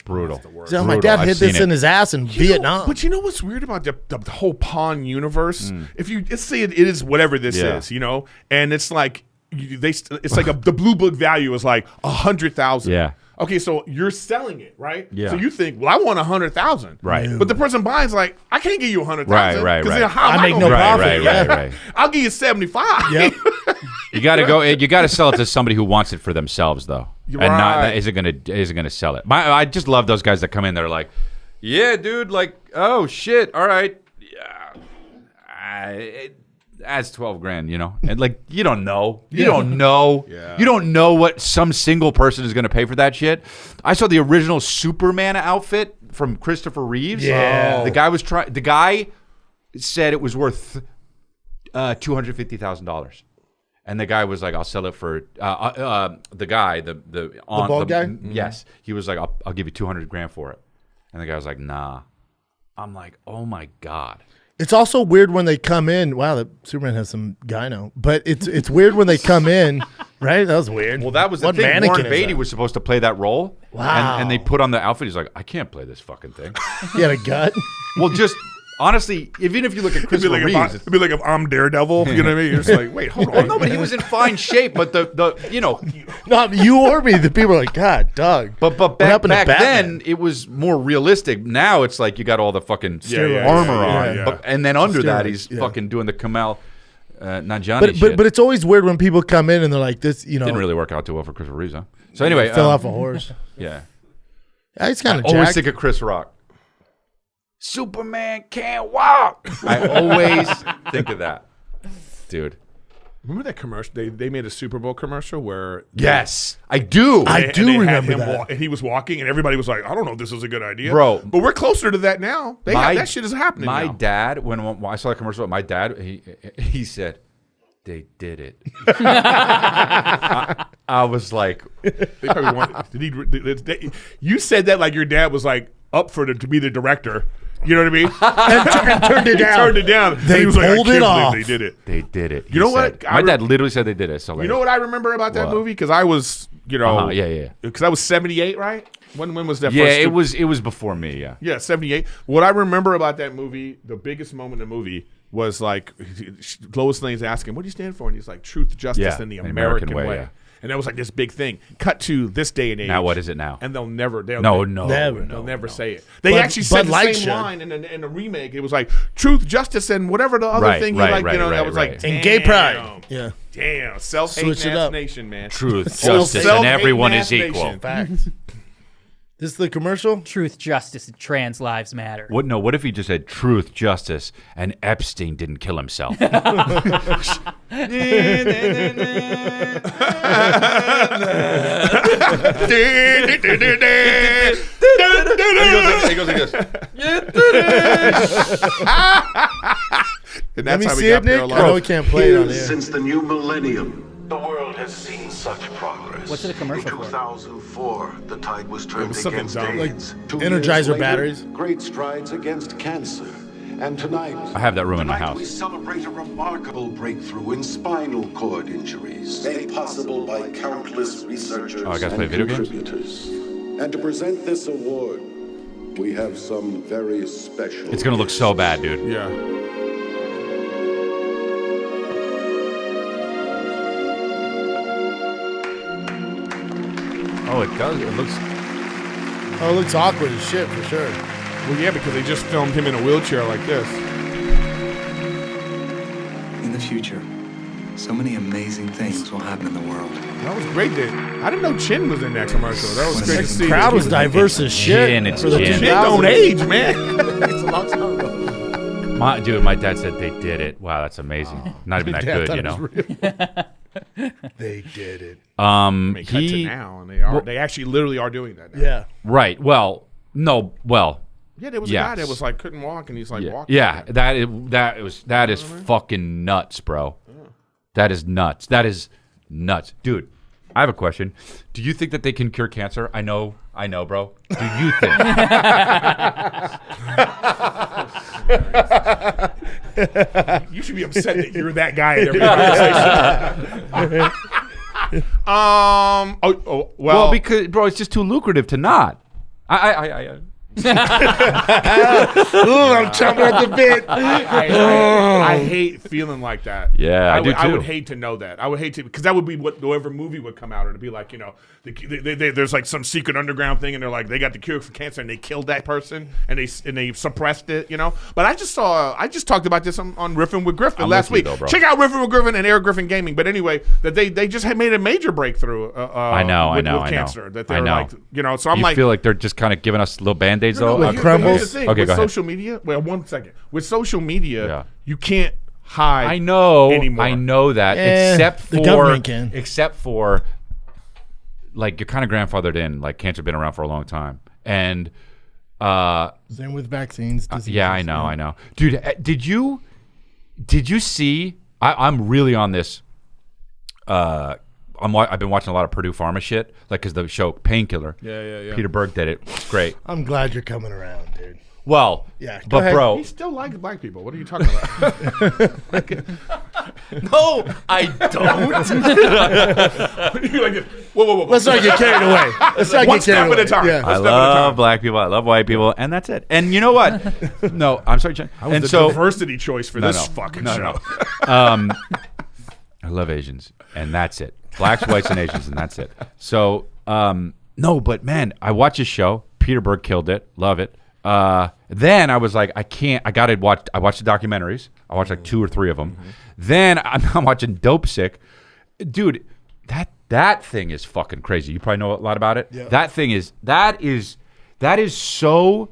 Brutal. He's like, my dad hid this in his ass in Vietnam. But you know what's weird about the whole pawn universe? If you let's say it is whatever this is, and it's like it's like the blue book value is like 100,000. Yeah. Okay, so you're selling it, right? Yeah. So you think, well, I want 100,000. Right. But the person buying's like, I can't give you 100,000. Right. How am I make gonna no pay? profit. Right. I'll give you 75. Yep. You got to go. You got to sell it to somebody who wants it for themselves, though, You're and not right. isn't gonna sell it. I just love those guys that come in. They're like, yeah, dude. Like, oh shit. All right. Yeah. That's $12,000, and like you don't know. You don't know. Yeah. You don't know what some single person is gonna pay for that shit. I saw the original Superman outfit from Christopher Reeves. Yeah. The guy said it was worth $250,000. And the guy was like, "I'll sell it for the guy, the bald guy? Yes, he was like, "I'll give you $200,000 for it." And the guy was like, "Nah." I'm like, "Oh my god." It's also weird when they come in. Wow, that Superman has some gyno. But it's weird when they come in, right? That was weird. Well, that was the What thing. mannequin Warren is Beatty that? was supposed to play that role. Wow. And they put on the outfit. He's like, "I can't play this fucking thing." He had a gut. Well, just honestly, even if you look at It'd be Christopher like Reeves, it'd be like if I'm Daredevil. You know what I mean? You're just like, wait, hold on. no, but he was in fine shape. But Not you or me. The people are like, God, Doug. But What back happened to Batman? then it was more realistic. Now it's like you got all the fucking armor on, yeah. But, and then under that Steroids, he's yeah. fucking doing the Kamal Nanjiani But shit. it's always weird when people come in and they're like, this, Didn't really work out too well for Christopher Reeves, huh? So anyway, fell off a horse. yeah. He's kind of Always jacked. think of Chris Rock. Superman can't walk. I always think of that, dude. Remember that commercial? They made a Super Bowl commercial where Yes, I do. I and do they had remember him that. and he was walking, and everybody was like, "I don't know if this is a good idea, Bro. But we're closer to that now. That shit is happening. My now. dad, when I saw the commercial, my dad, he said, "They did it." I was like, They probably want. You said that like your dad was like up for to be the director. You know what I mean? and turned it He down. turned it down. And They he was like, pulled I it can't off. believe They did it. "They did it." You know what? My dad literally said they did it. So You know what I remember about that What? movie? Because I was, Yeah. because I was 78, right? When was that? Yeah, first it was before me. Yeah. Yeah, 78. What I remember about that movie, the biggest moment in the movie was like Lois Lane's asking, "What do you stand for?" And he's like, "Truth, justice, and the American way." yeah. And that was like this big thing. Cut to this day and age. Now what is it now? And they'll never say it. They actually said the same line in the remake. It was like truth, justice, and whatever the other thing. That was like and gay pride. Yeah, damn, self-hate nation, man. Truth, justice, and everyone is equal. Nation. Facts. This is the commercial? Truth, justice, and trans lives matter. What if he just said truth, justice, and Epstein didn't kill himself? He goes like this. And Let that's me how we see got it, Nick. I know we can't play it on here. Since the new millennium, the world has seen such progress. What's it a commercial In for? 2004, the tide was turned was something against dumb. AIDS. Like 2 Energizer years later, batteries. Great strides against cancer. And tonight, I have that room in my tonight house. we celebrate a remarkable breakthrough in spinal cord injuries, made possible by countless researchers Oh, I gotta and play video games? contributors. And to present this award, we have some very special. It's gonna look so bad, dude. Yeah. Oh, it does. It looks. Oh, it looks awkward as shit for sure. Well, yeah, because they just filmed him in a wheelchair like this. In the future, so many amazing things will happen in the world. That was great. I didn't know Chin was in that commercial. That was great to see. The crowd was diverse as shit. Chin, it's for the Chin. Chin don't 2000s. age, man. It's a long time ago. My dad said they did it. Wow, that's amazing. Not even that Dad good, thought you it was know. real. They did it. I mean, cut to now, and they actually literally are doing that now. Yeah. Right. Well, no. Well. Yeah, there was a Yes. guy that was like couldn't walk, and he's like Yeah. walking. Yeah. That is fucking nuts, bro. That is nuts. That is nuts, dude. I have a question. Do you think that they can cure cancer? I know, bro. Do you think? You should be upset that you're that guy in every conversation. Well, Well, because bro, it's just too lucrative to not. Ooh, I'm chomping at the bit. I hate feeling like that. Yeah, I do I would too. hate to know that. I would hate to, because that would be what whatever movie would come out, or to be like, you know, there's like some secret underground thing, and they're like, they got the cure for cancer, and they killed that person, and they suppressed it, you know. But I just talked about this on Riffin with Griffin I'm last with you, week. though, bro. Check out Riffin with Griffin and Eric Griffin Gaming. But anyway, that they just had made a major breakthrough. I know. With cancer. That they're I know. like, you know. So I'm You like, feel like they're just kind of giving us little band-aids, though? but crumbles. here's the thing. Okay, with go ahead. social media, well, 1 second. With social media, Yeah. you can't hide. I know. Anymore. I know that. the government can. Except for, like, you're kind of grandfathered in. Like, cancer's been around for a long time. And, Same with vaccines. Diseases, yeah, I know. Dude, did you see, I'm really on this, I've been watching a lot of Purdue Pharma shit, like, because the show Painkiller. Yeah. Peter Berg did it. It's great. I'm glad you're coming around, dude. Well, Yeah, go but ahead. bro, He still likes black people. What are you talking about? no, I don't. You're like, whoa. Let's not get carried away. Let's not One get step carried at a away. time. Yeah. I Step at a love time. black people. I love white people, and that's it. And you know what? No, I'm sorry, Jen. That was And the so diversity choice for this fucking show. I love Asians, and that's it. Blacks, whites, and Asians, and that's it. So, no, but man, I watched this show. Peter Berg killed it. Love it. Then I was like, I can't. I gotta watch. I watched the documentaries. I watched like 2 or 3 of them. Then I'm watching Dopesick, dude. That thing is fucking crazy. You probably know a lot about it. Yeah. That is so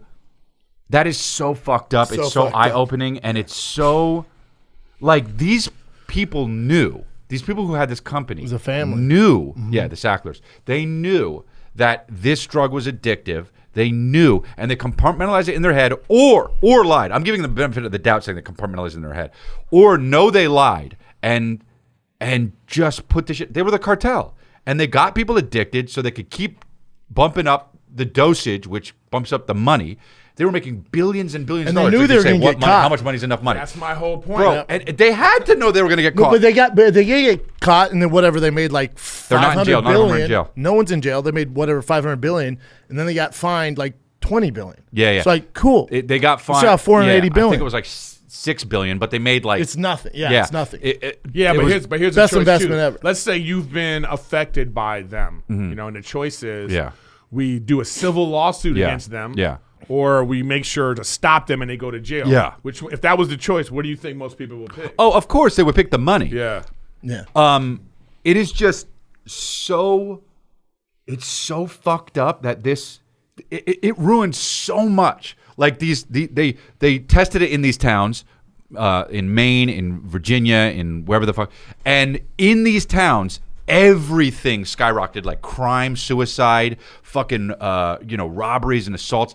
fucked up. So It's so fucked up. eye-opening, and it's so like these people knew. These people who had this company was a family. knew. Yeah, the Sacklers. They knew that this drug was addictive. They knew, and they compartmentalized it in their head, or lied. I'm giving them the benefit of the doubt, saying they compartmentalized it in their head, or no, they lied and just put the shit. They were the cartel, and they got people addicted so they could keep bumping up the dosage, which bumps up the money. They were making billions and billions And of they dollars. knew they were gonna get caught. How much money is enough money? That's my whole point. Bro, and they had to know they were going to get caught. But they get caught, and then whatever they made like They're not in 500 jail. None of them are in billion. jail. No one's in jail. They made whatever 500 billion, and then they got fined like 20 billion. Yeah. It's like cool. They got fined. Still have 480 I billion. think it was like 6 billion, but they made like It's nothing. Yeah, it's nothing. Yeah, it but was- here's the best choice investment too. ever. Let's say you've been affected by them, and the choice is Yeah. we do a civil lawsuit Yeah. against them, Yeah. or we make sure to stop them and they go to jail. Yeah. Which, if that was the choice, what do you think most people would pick? Oh, of course they would pick the money. Yeah. Yeah. It is just so. It's so fucked up that it ruined so much. Like they tested it in these towns, in Maine, in Virginia, in wherever the fuck, and in these towns, everything skyrocketed. Like crime, suicide, fucking robberies and assaults,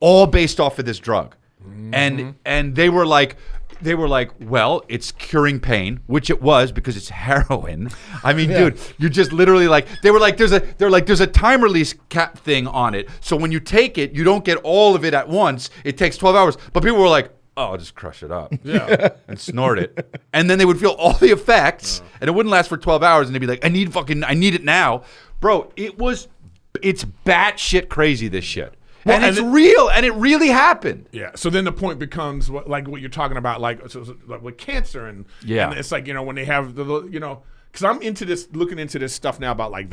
all based off of this drug. And they were like, well, it's curing pain, which it was because it's heroin. I mean, dude, you just literally there's a time release cap thing on it. So when you take it, you don't get all of it at once. It takes 12 hours. But people were like, oh, I'll just crush it up. Yeah. And snort it. And then they would feel all the effects and it wouldn't last for 12 hours. And they'd be like, I need it now. Bro, it's batshit crazy, this shit. Well, and it's and real, and it really happened. Yeah. So then the point becomes like what you're talking about, like with cancer and it's like when they have because I'm into this, looking into this stuff now about like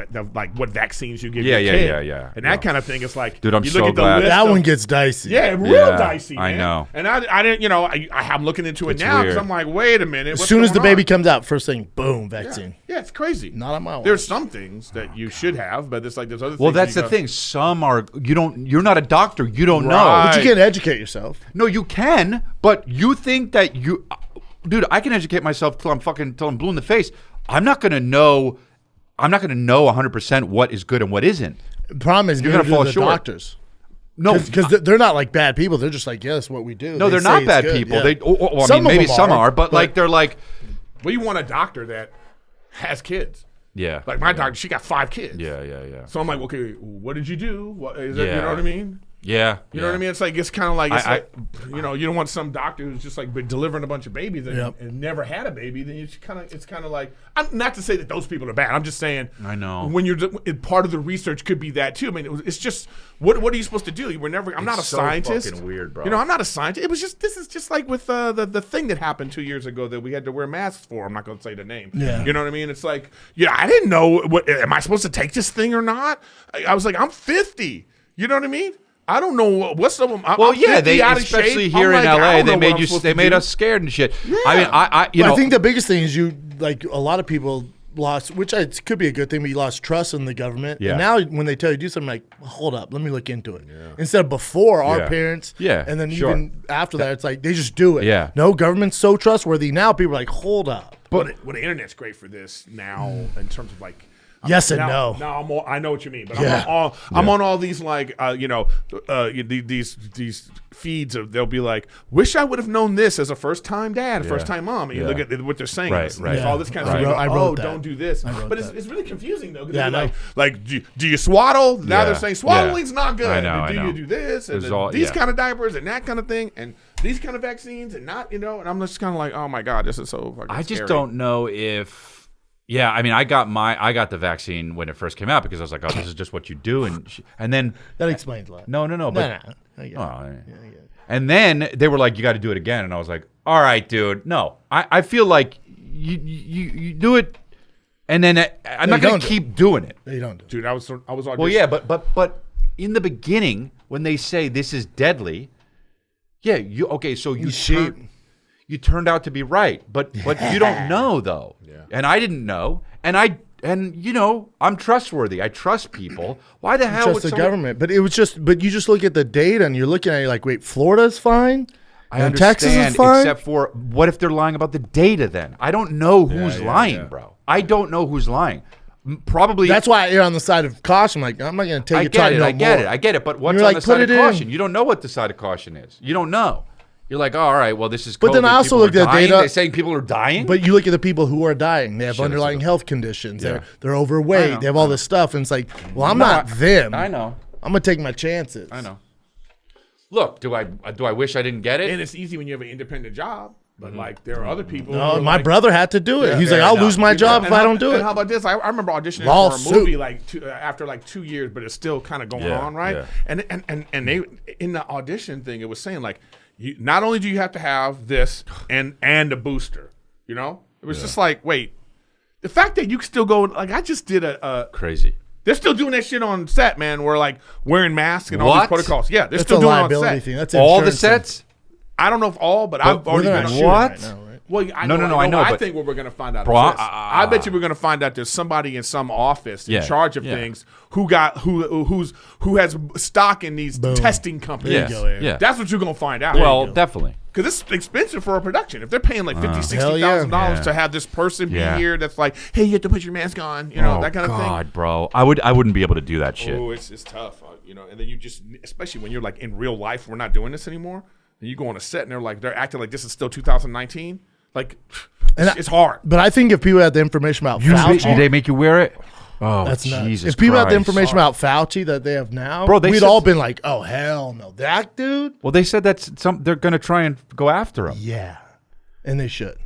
what vaccines you give your kid. Yeah. And that kind of thing. It's like, dude, I'm you so look at the glad. list That of- one gets dicey. Yeah, real Yeah, dicey, man. I know. And I didn't, I'm looking into it It's now because weird. I'm like, wait a minute. As what's soon as the going baby on? comes out, first thing, boom, vaccine. Yeah, it's crazy. Not on my watch. There's some things that you should have, but there's other things. Well, that's you the go- thing. Some are you're not a doctor. You don't know. Right. But you can educate yourself. No, you can, but you think that dude, I can educate myself till I'm blue in the face. I'm not gonna know 100% what is good and what isn't. The problem is You're neither gonna fall do the short. doctors. No, Because they're not like bad people. They're just like, yeah, that's what we do. no, They they're say not it's bad good, people. yeah. They, well, I Some mean, of maybe them some are, but like they're like, Well, you want a doctor that has kids. yeah, Like my doctor, she got 5 kids. yeah. So I'm like, okay, what did you do? What is it? You Yeah. know what I mean? Yeah, You know what I mean? It's like it's kind of like, I- you don't want some doctor who's just like been delivering a bunch of babies and, Yep. and never had a baby. Then it's kind of like, I'm not to say that those people are bad. I'm just saying, I know. when part of the research could be that too. I mean, it's just what are you supposed to do? You were never. I'm not a so scientist. fucking weird, bro. I'm not a scientist. It was just this is just like with the thing that happened 2 years ago that we had to wear masks for. I'm not going to say the name. Yeah. You know what I mean? It's like, I didn't know. Am I supposed to take this thing or not? I was like, I'm 50. You know what I mean? I don't know what's up. Well, yeah, they especially here in LA, they made us scared and shit. Yeah. I mean, I I think the biggest thing is a lot of people lost, which could be a good thing, but you lost trust in the government. Yeah. Oh, And now when they tell you to do something, like, hold up, let me look into it. Instead of before our Yeah. parents, Yeah, and then sure. even after that, it's like they just do it. Yeah. No, government's so trustworthy. Now people are like, hold up. But the internet's great for this now in terms of like. Yes and now, no. Now I know what you mean, but Yeah. I'm on all these like these feeds of they'll be like, wish I would have known this as a first time dad, first time mom. And you Yeah. look at what they're saying, Right, it's right. all this kind of Right. stuff. I You go, wrote that. don't do this. I wrote But that. it's really confusing though. 'Cause Yeah, I they're know. like do you swaddle? Now Yeah. they're saying swaddling's Yeah. not good. I know, And do I know. you do this and There's all- these yeah. kind of diapers and that kind of thing and these kind of vaccines and not and I'm just kind of like, oh my god, this is so fucking I just scary. don't know if. Yeah, I mean, I got the vaccine when it first came out because I was like, oh, this is just what you do, and then That explains a lot. no, but No. I get it. oh, and then they were like, you got to do it again, and I was like, all right, dude, no, I feel like you do it, and then I'm not gonna don't do it. keep doing it. You don't do it. Dude, I was Well, yeah, but in the beginning when they say this is deadly, yeah, so you turned out to be right, but you don't know though. Yeah. And I didn't know. And I'm trustworthy. I trust people. Why the hell Trust would the someone- government. But you just look at the data and you're looking at it like, wait, Florida's fine? I And understand, Texas is fine? except for what if they're lying about the data then? I don't know who's lying, bro. I don't know who's lying. Probably That's why I err on the side of caution. Like, I'm not going to take I your time. I get it. But what's You're on like, the side put of it in. caution? You don't know what the side of caution is. You don't know. You're like, oh, all right, well, this is COVID. But then I also People looked are at dying. data- They're saying people are dying? But you look at the people who are dying. They have Shit, underlying it's a- health conditions. Yeah. They're I overweight. know, They have all this stuff. And it's like, well, I'm not them. I know. I'm going to take my chances. I know. Look, do I wish I didn't get it? And it's easy when you have an independent job. But like there are other people. No, who are my like, brother had to do it. He's like, fair I'll enough. lose my job if I don't do And it. how about this? I remember auditioning for Lawsuit. a movie like after like 2 years, but it's still kind of going Yeah, on, right? yeah. And they in the audition thing, it was saying like, not only do you have to have this and a booster, you know, it was just like, wait, the fact that you can still go like I just did a Crazy. they're still doing that shit on set, man. We're like wearing masks and all What? these protocols. Yeah, they're That's still a doing it on liability set. thing. That's All the insurance sets? I don't know if all, but I've thing. already We're been not on. shooting What? right now, right? Well, I know. I but- think what we're gonna find out Bro, is this. I bet you we're gonna find out there's somebody in some office in Yeah, charge of yeah. things who has stock in these testing companies. Yes, go, Aaron. yeah. That's what you're gonna find out. Well, definitely. because it's expensive for a production. If they're paying like $50,000, Hell yeah. $60,000 to have this person Yeah. be here, that's like, hey, you have to put your mask on, you know, that kind of thing. God, bro. I wouldn't be able to do that shit. Oh, it's tough, you know. And then you just, especially when you're like in real life, we're not doing this anymore. And you go on a set and they're acting like this is still 2019. Like, it's hard. But I think if people had the information about Do Fauci, they make you wear it? Oh, that's not. Jesus If people had the Christ. information about Fauci that they have now, Bro, they we'd said- all been like, "Oh hell no, that dude." Well, they said they're going to try and go after him. Yeah, and they should.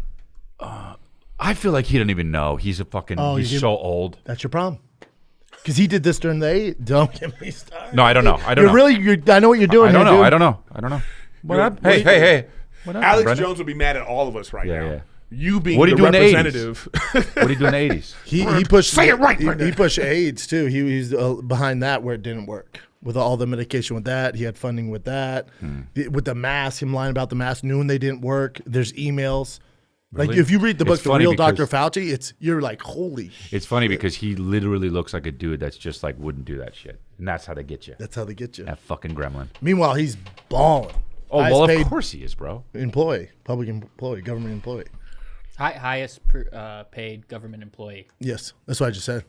I feel like he doesn't even know. He's a fucking. Oh, he's you so old. That's your problem. Because he did this during the. Don't get me started. No, I don't know. I don't know. I know what you're doing. I don't here, know. dude. I don't know. I don't know. What You're- up? Hey. What up, Alex Brendan? Jones would be mad at all of us right Yeah, now. yeah. You being What did the he do in the 80s? representative. What did he do in the 80s? He pushed. Say it right, He Brendan. pushed AIDS too. He's behind that where it didn't work with all the medication with that. He had funding with that. With the mask, him lying about the mask, knowing they didn't work. There's emails. Like Really? if you read the book, It's The funny Real Dr. because- Fauci, you're like, holy. It's funny because he literally looks like a dude that's just like wouldn't do that shit, and that's how they get you. That's how they get you. That fucking gremlin. Meanwhile, he's balling. Oh Highest well, of paid course he is, bro. employee, public employee, government employee. Highest paid government employee. Yes, that's what I just said.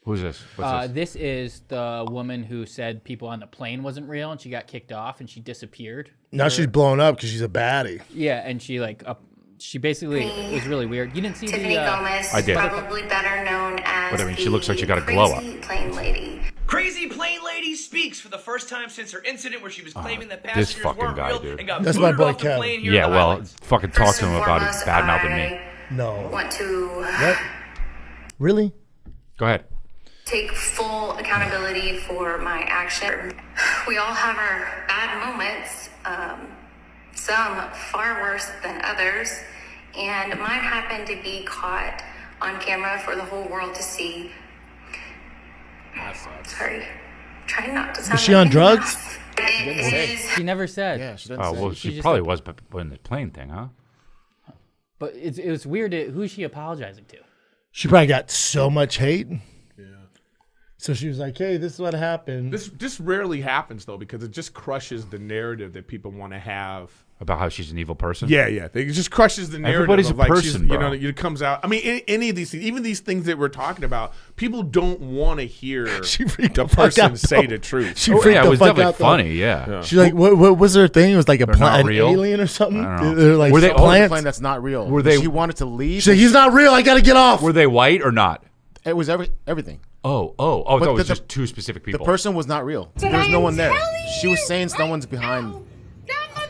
Who's this? What's this? This is the woman who said people on the plane wasn't real, and she got kicked off, and she disappeared. Now she's blown up because she's a baddie. Yeah, and she she basically, it was really weird. You didn't see Tiffany the Gomez, I did. probably better known as But I mean, she the looks like she got a glow up. Crazy Plane Lady. Crazy Plane Lady speaks for the first time since her incident where she was claiming that this passengers fucking weren't guy, real dude. and got That's my booted boy off the Kevin. plane here Yeah, in the well, Highlands. fucking talk First to him and about foremost, it, bad mouthing me. No. Want to What? Really? Go ahead. take full accountability for my action. We all have our bad moments, some far worse than others, and mine happened to be caught on camera for the whole world to see. Sorry, trying not to sound Is she on like drugs? it is. She never said. Yeah, she doesn't Oh say. well, She she just probably like- was in the plane thing, huh? But it was weird. Who is she apologizing to? She probably got so much hate. Yeah. So she was like, "Hey, this is what happened." This rarely happens though, because it just crushes the narrative that people want to have. About how she's an evil person. Yeah, it just crushes the narrative. Everybody's of a like person, she's, bro. You know, it comes out. I mean, any of these things, even these things that we're talking about, people don't want to hear She freaked the the fuck person out, say though. the truth. She Oh, freaked yeah, the it was fuck definitely out. though. funny. Yeah. She's like, what was her thing? It was like a They're not an real? alien or something. I don't know. They're like Were they- Oh, the plants. plane that's not real. Were they- She wanted to leave. She's like, he's not real. I gotta get off. Were they white or not? It was everything. Oh! But That was the- just two specific The people. person was not real. There was no one there. She was saying someone's behind.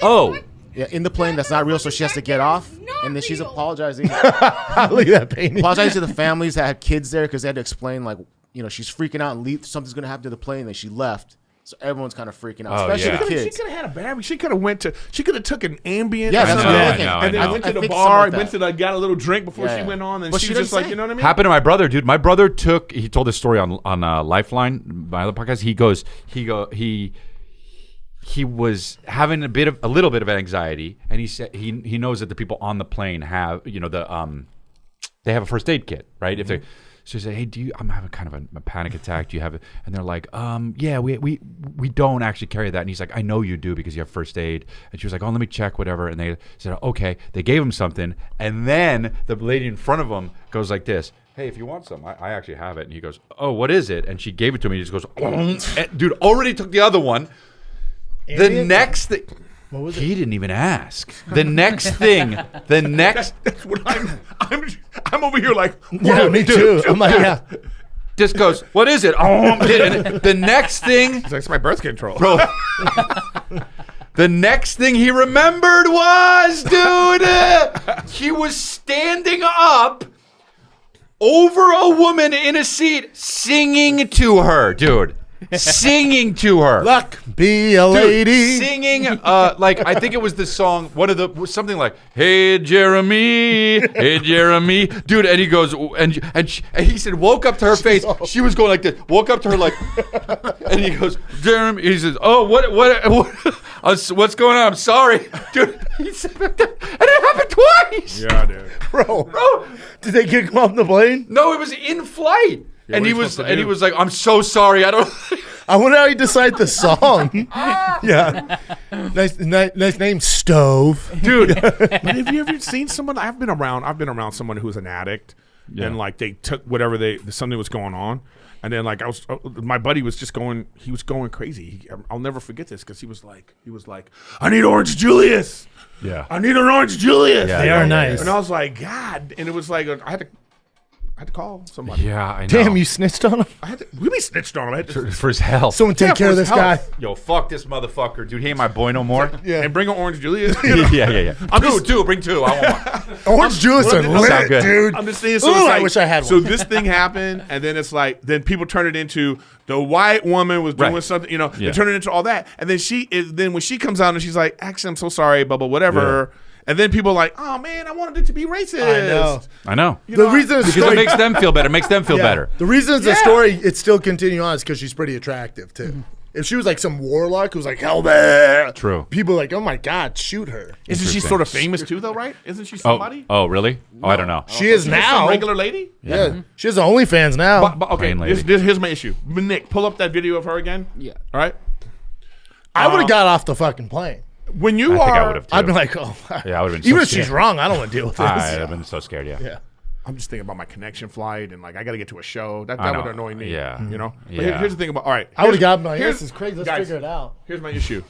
Oh, Yeah, in the plane that's not real, so she has to get off. And then she's apologizing. Look at that painting. Apologizing to the families that had kids there because they had to explain, like, you know, she's freaking out and leave. Something's going to happen to the plane. And she left. So everyone's kind of freaking out, Oh, especially yeah. the She kids. could have had a bad. She could have took an Ambien. Yeah, or that's something, what I'm I thinking. know, and then I went to the think bar, something and like went to got a little drink before Yeah. she went on, and But she she was just didn't like, say. you know what I mean? happened to my brother, dude. My brother he told this story on Lifeline, my other podcast. He was having a little bit of anxiety, and he said he knows that the people on the plane have, you know, they have a first aid kit, right? If they so he said, hey, I'm having kind of a panic attack. Do you have it? And they're like, yeah, we don't actually carry that. And he's like, I know you do because you have first aid. And she was like, oh, let me check, whatever. And they said, okay. They gave him something, and then the lady in front of him goes like this. Hey, if you want some, I actually have it. And he goes, oh, what is it? And she gave it to me. He just goes, and dude, already took the other one. The next thing, he didn't even ask. The next thing, That's what I'm over here like. Yeah, whoa, me dude, too. dude. I'm like, yeah. just goes, what is it? And the next thing, It's like, it's my birth control. bro. The next thing he remembered was, dude, he was standing up over a woman in a seat, singing to her, dude. Singing to her. Luck, be a Dude, lady. singing, like, I think it was the song, something like, hey, Jeremy, dude, and he goes, and he said, woke up to her face, she was going like this, woke up to her like, and he goes, Jeremy, he says, oh, what's going on, I'm sorry, dude, he said, and it happened twice, Yeah, dude. Bro, did they kick him off the plane? no, it was in flight, Yeah, and what he are you was, supposed to and he do? was like, I'm so sorry, I don't, I wonder how he decided the song. Yeah. Nice name, Stove. dude, But have you ever seen someone? I've been around someone who's an addict, and like they took whatever something was going on, and then like my buddy was just going. He was going crazy. I'll never forget this because he was like, I need Orange Julius. yeah. I need an Orange Julius. Yeah, They are nice. And I was like, God, and it was like I had to call somebody. Yeah, I know. Damn, you snitched on him? I had to really snitched on him. I had to, For his health. Someone take Yeah, care of for this his guy. health. Yo, fuck this motherfucker, dude. He ain't my boy no more. Yeah. and bring an Orange Julius. yeah. Bring two. I want one. Orange Julius are Sound lit, good. dude. I'm just saying. So Ooh, it's like, I wish I had So one. this thing happened, and then it's like, then people turn it into the white woman was doing Right. something, Yeah. they turn it into all that, and then when she comes out and she's like, actually, I'm so sorry, blah blah whatever, and then people are like, oh man, I wanted it to be racist. I know. I know. The reason it's Because it makes them feel better. It makes them feel better. The reason it's a story, it's still continuing on is because she's pretty attractive too. If she was like some warlock who was like, hell there. True. People are like, oh my God, shoot her. Isn't she sort of famous too, though? Right? Isn't she somebody? Oh, really? Oh, I don't know. She is She's now. some regular lady. Yeah. She has OnlyFans now. But okay, Plain lady. here's my issue. Nick, pull up that video of her again. Yeah. All right. I would have got off the fucking plane. When you I think I are, would have too. I'd be like, oh. Yeah, I would have been Even so if she's scared. wrong, I don't want to deal with this. I'd have been so scared, yeah. Yeah. I'm just thinking about my connection flight and like I got to get to a show. That I would know. annoy me. Yeah. You know. But Yeah. here's the thing about. All right. I would have here's- got my, here's- this is crazy. Let's guys, figure it out. Here's my issue.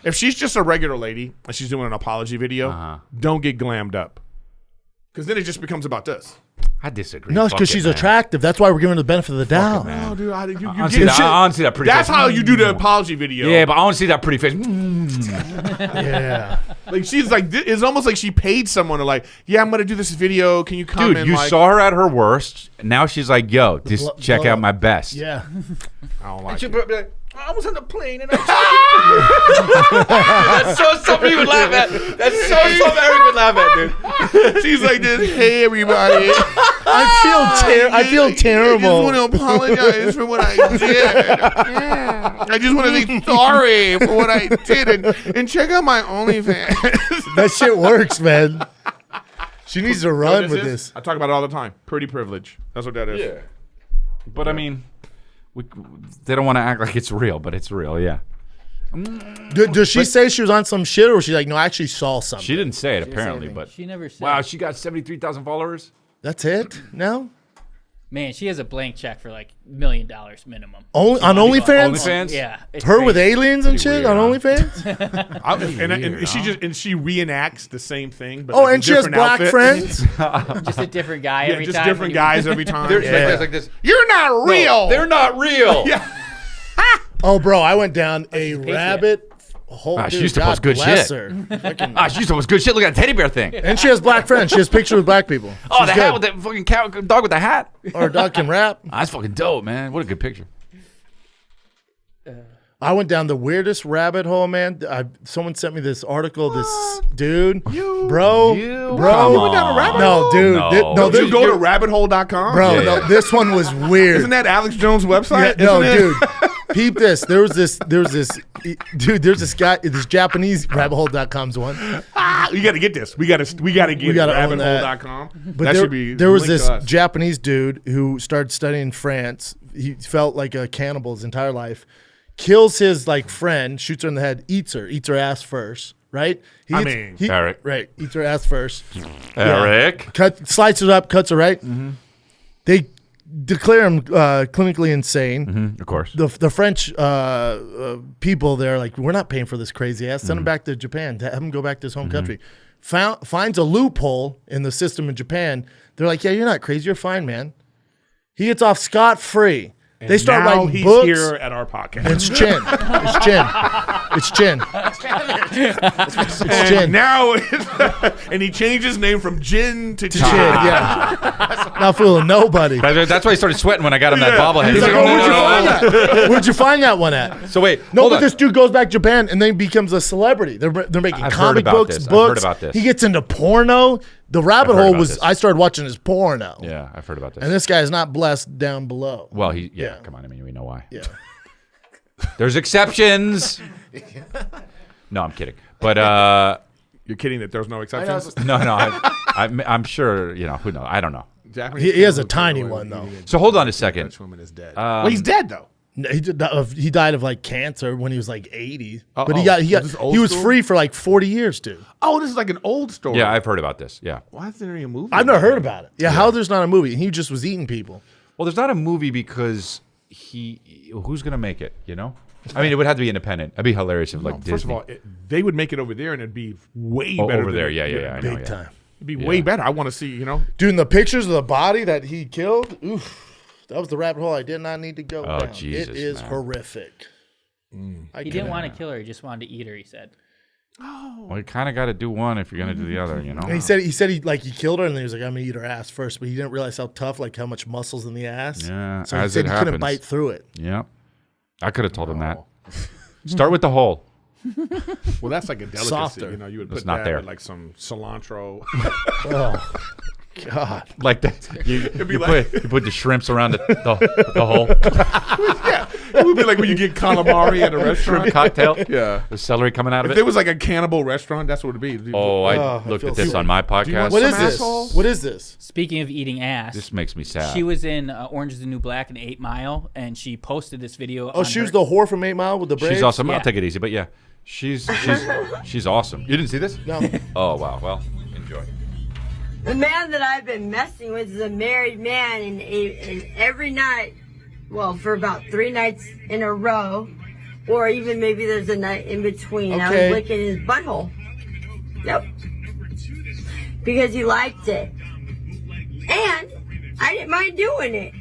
If she's just a regular lady and she's doing an apology video, don't get glammed up. Because then it just becomes about this. I disagree. No, it's Fuck because it, she's man. attractive. That's why we're giving her the benefit of the doubt. No, dude, you I want get to see that. I want to see that pretty That's face. how you do the apology video. Yeah, but I want to see that pretty face. Yeah. Like she's like, it's almost like she paid someone to like, yeah, I'm gonna do this video. Can you come Dude, and you like? saw her at her worst. Now she's like, yo, just blow check out up. my best. Yeah. I don't like She'd it. be like, I was on the plane and I That's so something you would laugh at. That's so something Eric would laugh at, dude. She's like this. Hey, everybody. I feel terrible. I just want to apologize for what I did. I just want to say sorry for what I did and check out my OnlyFans. That shit works, man. She needs to You know run what with is? this. I talk about it all the time. Pretty privilege. That's what that is. Yeah. But I mean, they don't want to act like it's real, but it's real, yeah. Does she say she was on some shit, or was she like, no, I actually saw something? She didn't say it, apparently, but She never said. wow, she got 73,000 followers. That's it? No? Man, she has a blank check for like $1 million minimum. Only, on OnlyFans? OnlyFans? Yeah. it's Her with crazy. aliens and shit weird, on huh? OnlyFans? And she reenacts the same thing. But Oh, like a and she has different black outfit. friends? Just a different guy Yeah, every just time. different guys every time. They're like this. You're not real. They're not real. Yeah. Oh, bro, I went down a rabbit hole. Ah, she dude, used to post God good bless shit. her. Fucking- She used to post good shit. Look at that teddy bear thing. and she has black friends. She has pictures with black people. Oh, She's the good. hat with that fucking dog with the hat. Or dog can rap. That's fucking dope, man. What a good picture. I went down the weirdest rabbit hole, man. Someone sent me this article. This dude, bro, Come You went down a rabbit no, hole? dude, No. no, Did you this, go to rabbithole.com? bro, Yeah, no, yeah. this one was weird. Isn't that Alex Jones' Yeah, website? no, Isn't it? dude, peep this. There's this guy. This Japanese rabbithole.com's one. You got to get this. We got to get gotta own that. rabbithole.com. But that there, should be there was linked this to us. Japanese dude who started studying in France. He felt like a cannibal his entire life. Kills his like friend, shoots her in the head, eats her ass first, right? Eric. Right, eats her ass first. Eric. Slices it up, cuts her right. Mm-hmm. They declare him clinically insane. Of course. The French people, they're like, we're not paying for this crazy ass. Send him back to Japan. Have him go back to his home country. Finds a loophole in the system in Japan. They're like, yeah, you're not crazy. You're fine, man. He gets off scot-free. And They start now writing he's books. here at our podcast. It's Chin. It's Chin. It's Chin. It's And Chin. now, and he changed his name from Jin to Chin, Chin. yeah. Not fooling nobody. That's why he started sweating when I got him that bobblehead. He's like, no, oh, no, where'd you no, find no. that? Where'd you find that one at? So wait, No, hold but on. this dude goes back to Japan and then becomes a celebrity. They're making I've heard comic about books, this. I've books. heard about this. He gets into porno. The rabbit I've heard hole about was this. I started watching his porno. Yeah, I've heard about this. And this guy's not blessed down below. Well, Yeah. come on. I mean, we know why. Yeah. There's exceptions. No, I'm kidding. But You're kidding that there's no exceptions? no, I'm sure. Who knows? I don't know. Japanese He has a cannibals tiny go away one, with though. eating So hold on a second. Dutch woman is dead. Well, he's dead though. No, he died of like cancer when he was like 80. But Uh-oh. he got Was this old he was school? free for like 40 years, dude. Oh, this is like an old story. Yeah, I've heard about this. Yeah. Why is there a movie? I've never heard about it. Yeah, how there's not a movie? He just was eating people. Well, there's not a movie because who's gonna make it? I mean, it would have to be independent. That'd be hilarious if like Disney. First of all, they would make it over there, and it'd be way Oh, better over than there. Yeah. I know, Big yeah. time. It'd be way better. I want to see. Dude, and the pictures of the body that he killed, oof. That was the rabbit hole I did not need to go Oh, down. Jesus, it is man. horrific. He didn't want to kill her. He just wanted to eat her, he said. Well, you kind of got to do one if you're gonna do the other. And he said he killed her and he was like, I'm gonna eat her ass first, but he didn't realize how tough, like how much muscle's in the ass. Yeah, So he as said it he couldn't happens. bite through it. Yeah. I could have told him that. Start with the hole. Well, that's like a delicacy. Softer. You would It's put not that there. with like some cilantro. Oh, God. Like that. You like- put the shrimps around the hole. It would be like when you get calamari at a restaurant. Shrimp cocktail. Yeah. The celery coming out of If it. there was like a cannibal restaurant, that's what it'd be. Oh, I I looked feel at this sick. on my you want podcast. What some is this? asshole? What is this? Speaking of eating ass, This makes me sad. she was in Orange is the New Black and 8 Mile, and she posted this video. Oh, she was the whore from 8 Mile with the braids? She's awesome. Yeah. I'll take it easy, but yeah, she's awesome. You didn't see this? No. Oh wow. Well, enjoy. The man that I've been messing with is a married man, and every night, well, for about 3 nights in a row, or even maybe there's a night in between, I Okay. was licking his butthole. Yep. Because he liked it. And I didn't mind doing it.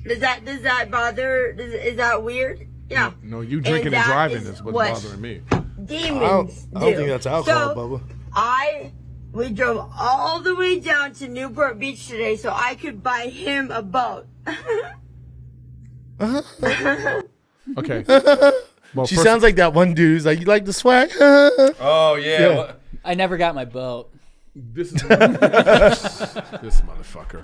Does that bother? Is that weird? Yeah. No, you drinking and that driving is is what's what bothering me. Demons I don't do. think that's alcohol, So, Bubba. we drove all the way down to Newport Beach today so I could buy him a boat. Okay. Well, She sounds like that one dude who's like, you like the swag? Oh yeah. Yeah. I never got my boat. this is this motherfucker.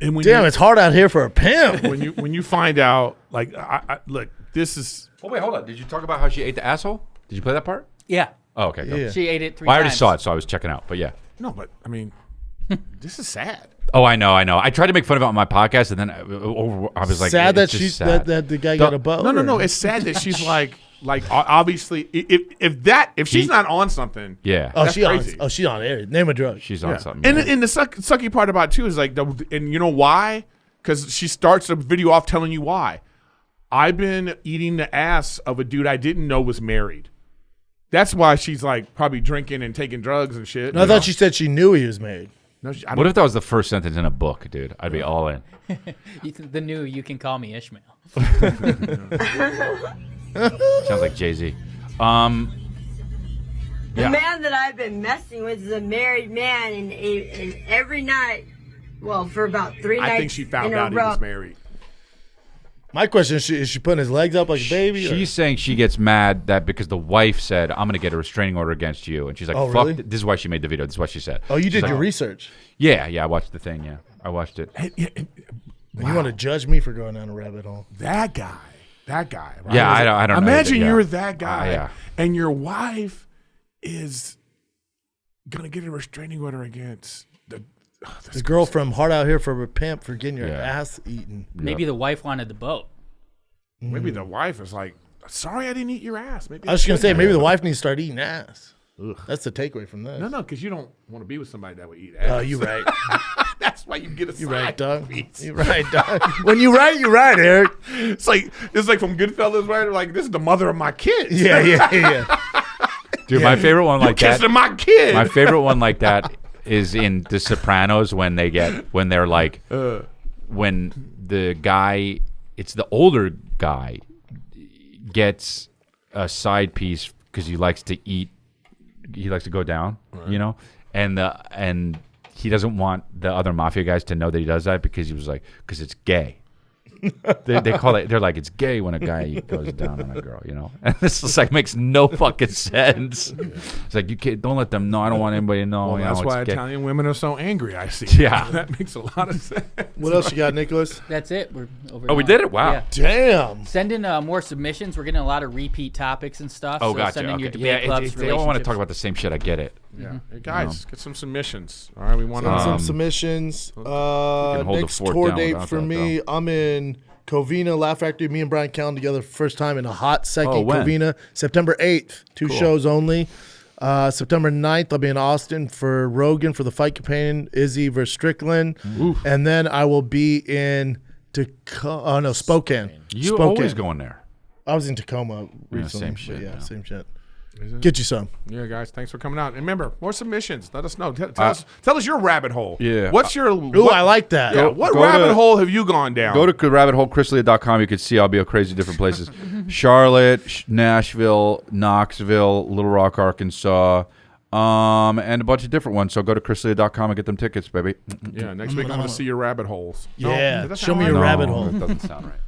And when Damn, you, it's hard out here for a pimp. when you find out, like, I look, this is Oh wait, hold on. Did you talk about how she ate the asshole? Did you play that part? Yeah. Oh, okay. Go. Yeah. She ate it 3 Well, I times. already saw it, so I was checking out. But yeah. no, but I mean, this is sad. Oh, I know. I tried to make fun of it on my podcast, and then I was like, sad that it's just she sad. that the guy got a boat. No. It's sad that she's like obviously if she's not on something. Yeah. Oh, That's she on. crazy. Oh, she on air. Name a drug. She's on Yeah. something. And yeah. and the sucky part about it too is like and you know why? Because she starts the video off telling you why. I've been eating the ass of a dude I didn't know was married. That's why she's like probably drinking and taking drugs and shit. No, I thought she said she knew he was married. No, I What don't- if that was the first sentence in a book, dude? I'd be all in. The new You Can Call Me Ishmael. Sounds like Jay-Z. The Yeah. man that I've been messing with is a married man, and every night, well, for about 3 nights I think she found in a out he row. was married. My question is she putting his legs up like a baby? or- She's saying she gets mad that because the wife said, I'm going to get a restraining order against you. And she's like, Oh, fuck. really? This is why she made the video. This is what she said. Oh, you She's did like, your research. Yeah, I watched the thing. Yeah, I watched it. You want to judge me for going down a rabbit hole? That guy. Right? Yeah, I don't know. Imagine Yeah. you're that guy, yeah. and your wife is gonna get a restraining order against The girl from Hard Out Here for a Pimp for getting your Yeah. ass eaten. Maybe the wife wanted the boat. Maybe the wife is like, sorry, I didn't eat your ass. Maybe I was just gonna say maybe the wife. wife needs to start eating ass. That's the takeaway from this. No, because you don't want to be with somebody that would eat ass. Oh, you right. That's why you get a You side right, dog. piece. You right, dog. When you right, Eric. It's like from Goodfellas, right? Like, this is the mother of my kids. Yeah. Dude, my favorite one like that. Kissing my kid. My favorite one like that is in The Sopranos when they're like, when the guy, it's the older guy, gets a side piece because he likes to eat, he likes to go down, you know, and he doesn't want the other mafia guys to know that he does that because he was like, because it's gay. they call it. They're like, it's gay when a guy goes down on a girl, you know. And this is like makes no fucking sense. It's like, you can't, don't let them know. I don't want anybody to know. Well, you that's know, why it's gay. Italian women are so angry. I see. Yeah, that makes a lot of sense. What else you got, Nicholas? That's it. We're over. Oh, we did it. Wow. Damn. Send in more submissions. We're getting a lot of repeat topics and stuff. Oh, so gotcha. Send in your Okay. debate clubs. They all want to talk about the same shit. I get it. Yeah. Hey guys, get some submissions. All right, we want some submissions. hold the Next fort tour down date without for that, me, I'm in Covina, Laugh Factory. Me and Brian Callen together first time in a hot second. Oh, when? Covina, September 8th. Two Cool. shows only. September 9th, I'll be in Austin for Rogen for the Fight Companion, Izzy versus Strickland. And then I will be in Spokane. You Spokane. always going there. I was in Tacoma recently. same shit, Yeah, yeah. same shit. Get you some. Yeah, guys, thanks for coming out. And remember, more submissions. Let us know. Tell us your rabbit hole. Yeah. What's your? Ooh, I like that. Yeah, what go rabbit to- hole have you gone down? Go to rabbitholechrisalia.com. You can see I'll be crazy different places. Charlotte, Nashville, Knoxville, Little Rock, Arkansas, and a bunch of different ones. So go to chrisleah.com and get them tickets, baby. Yeah, next week I'm going to see your rabbit holes. Yeah, does that show sound me right? your rabbit hole. It doesn't sound right.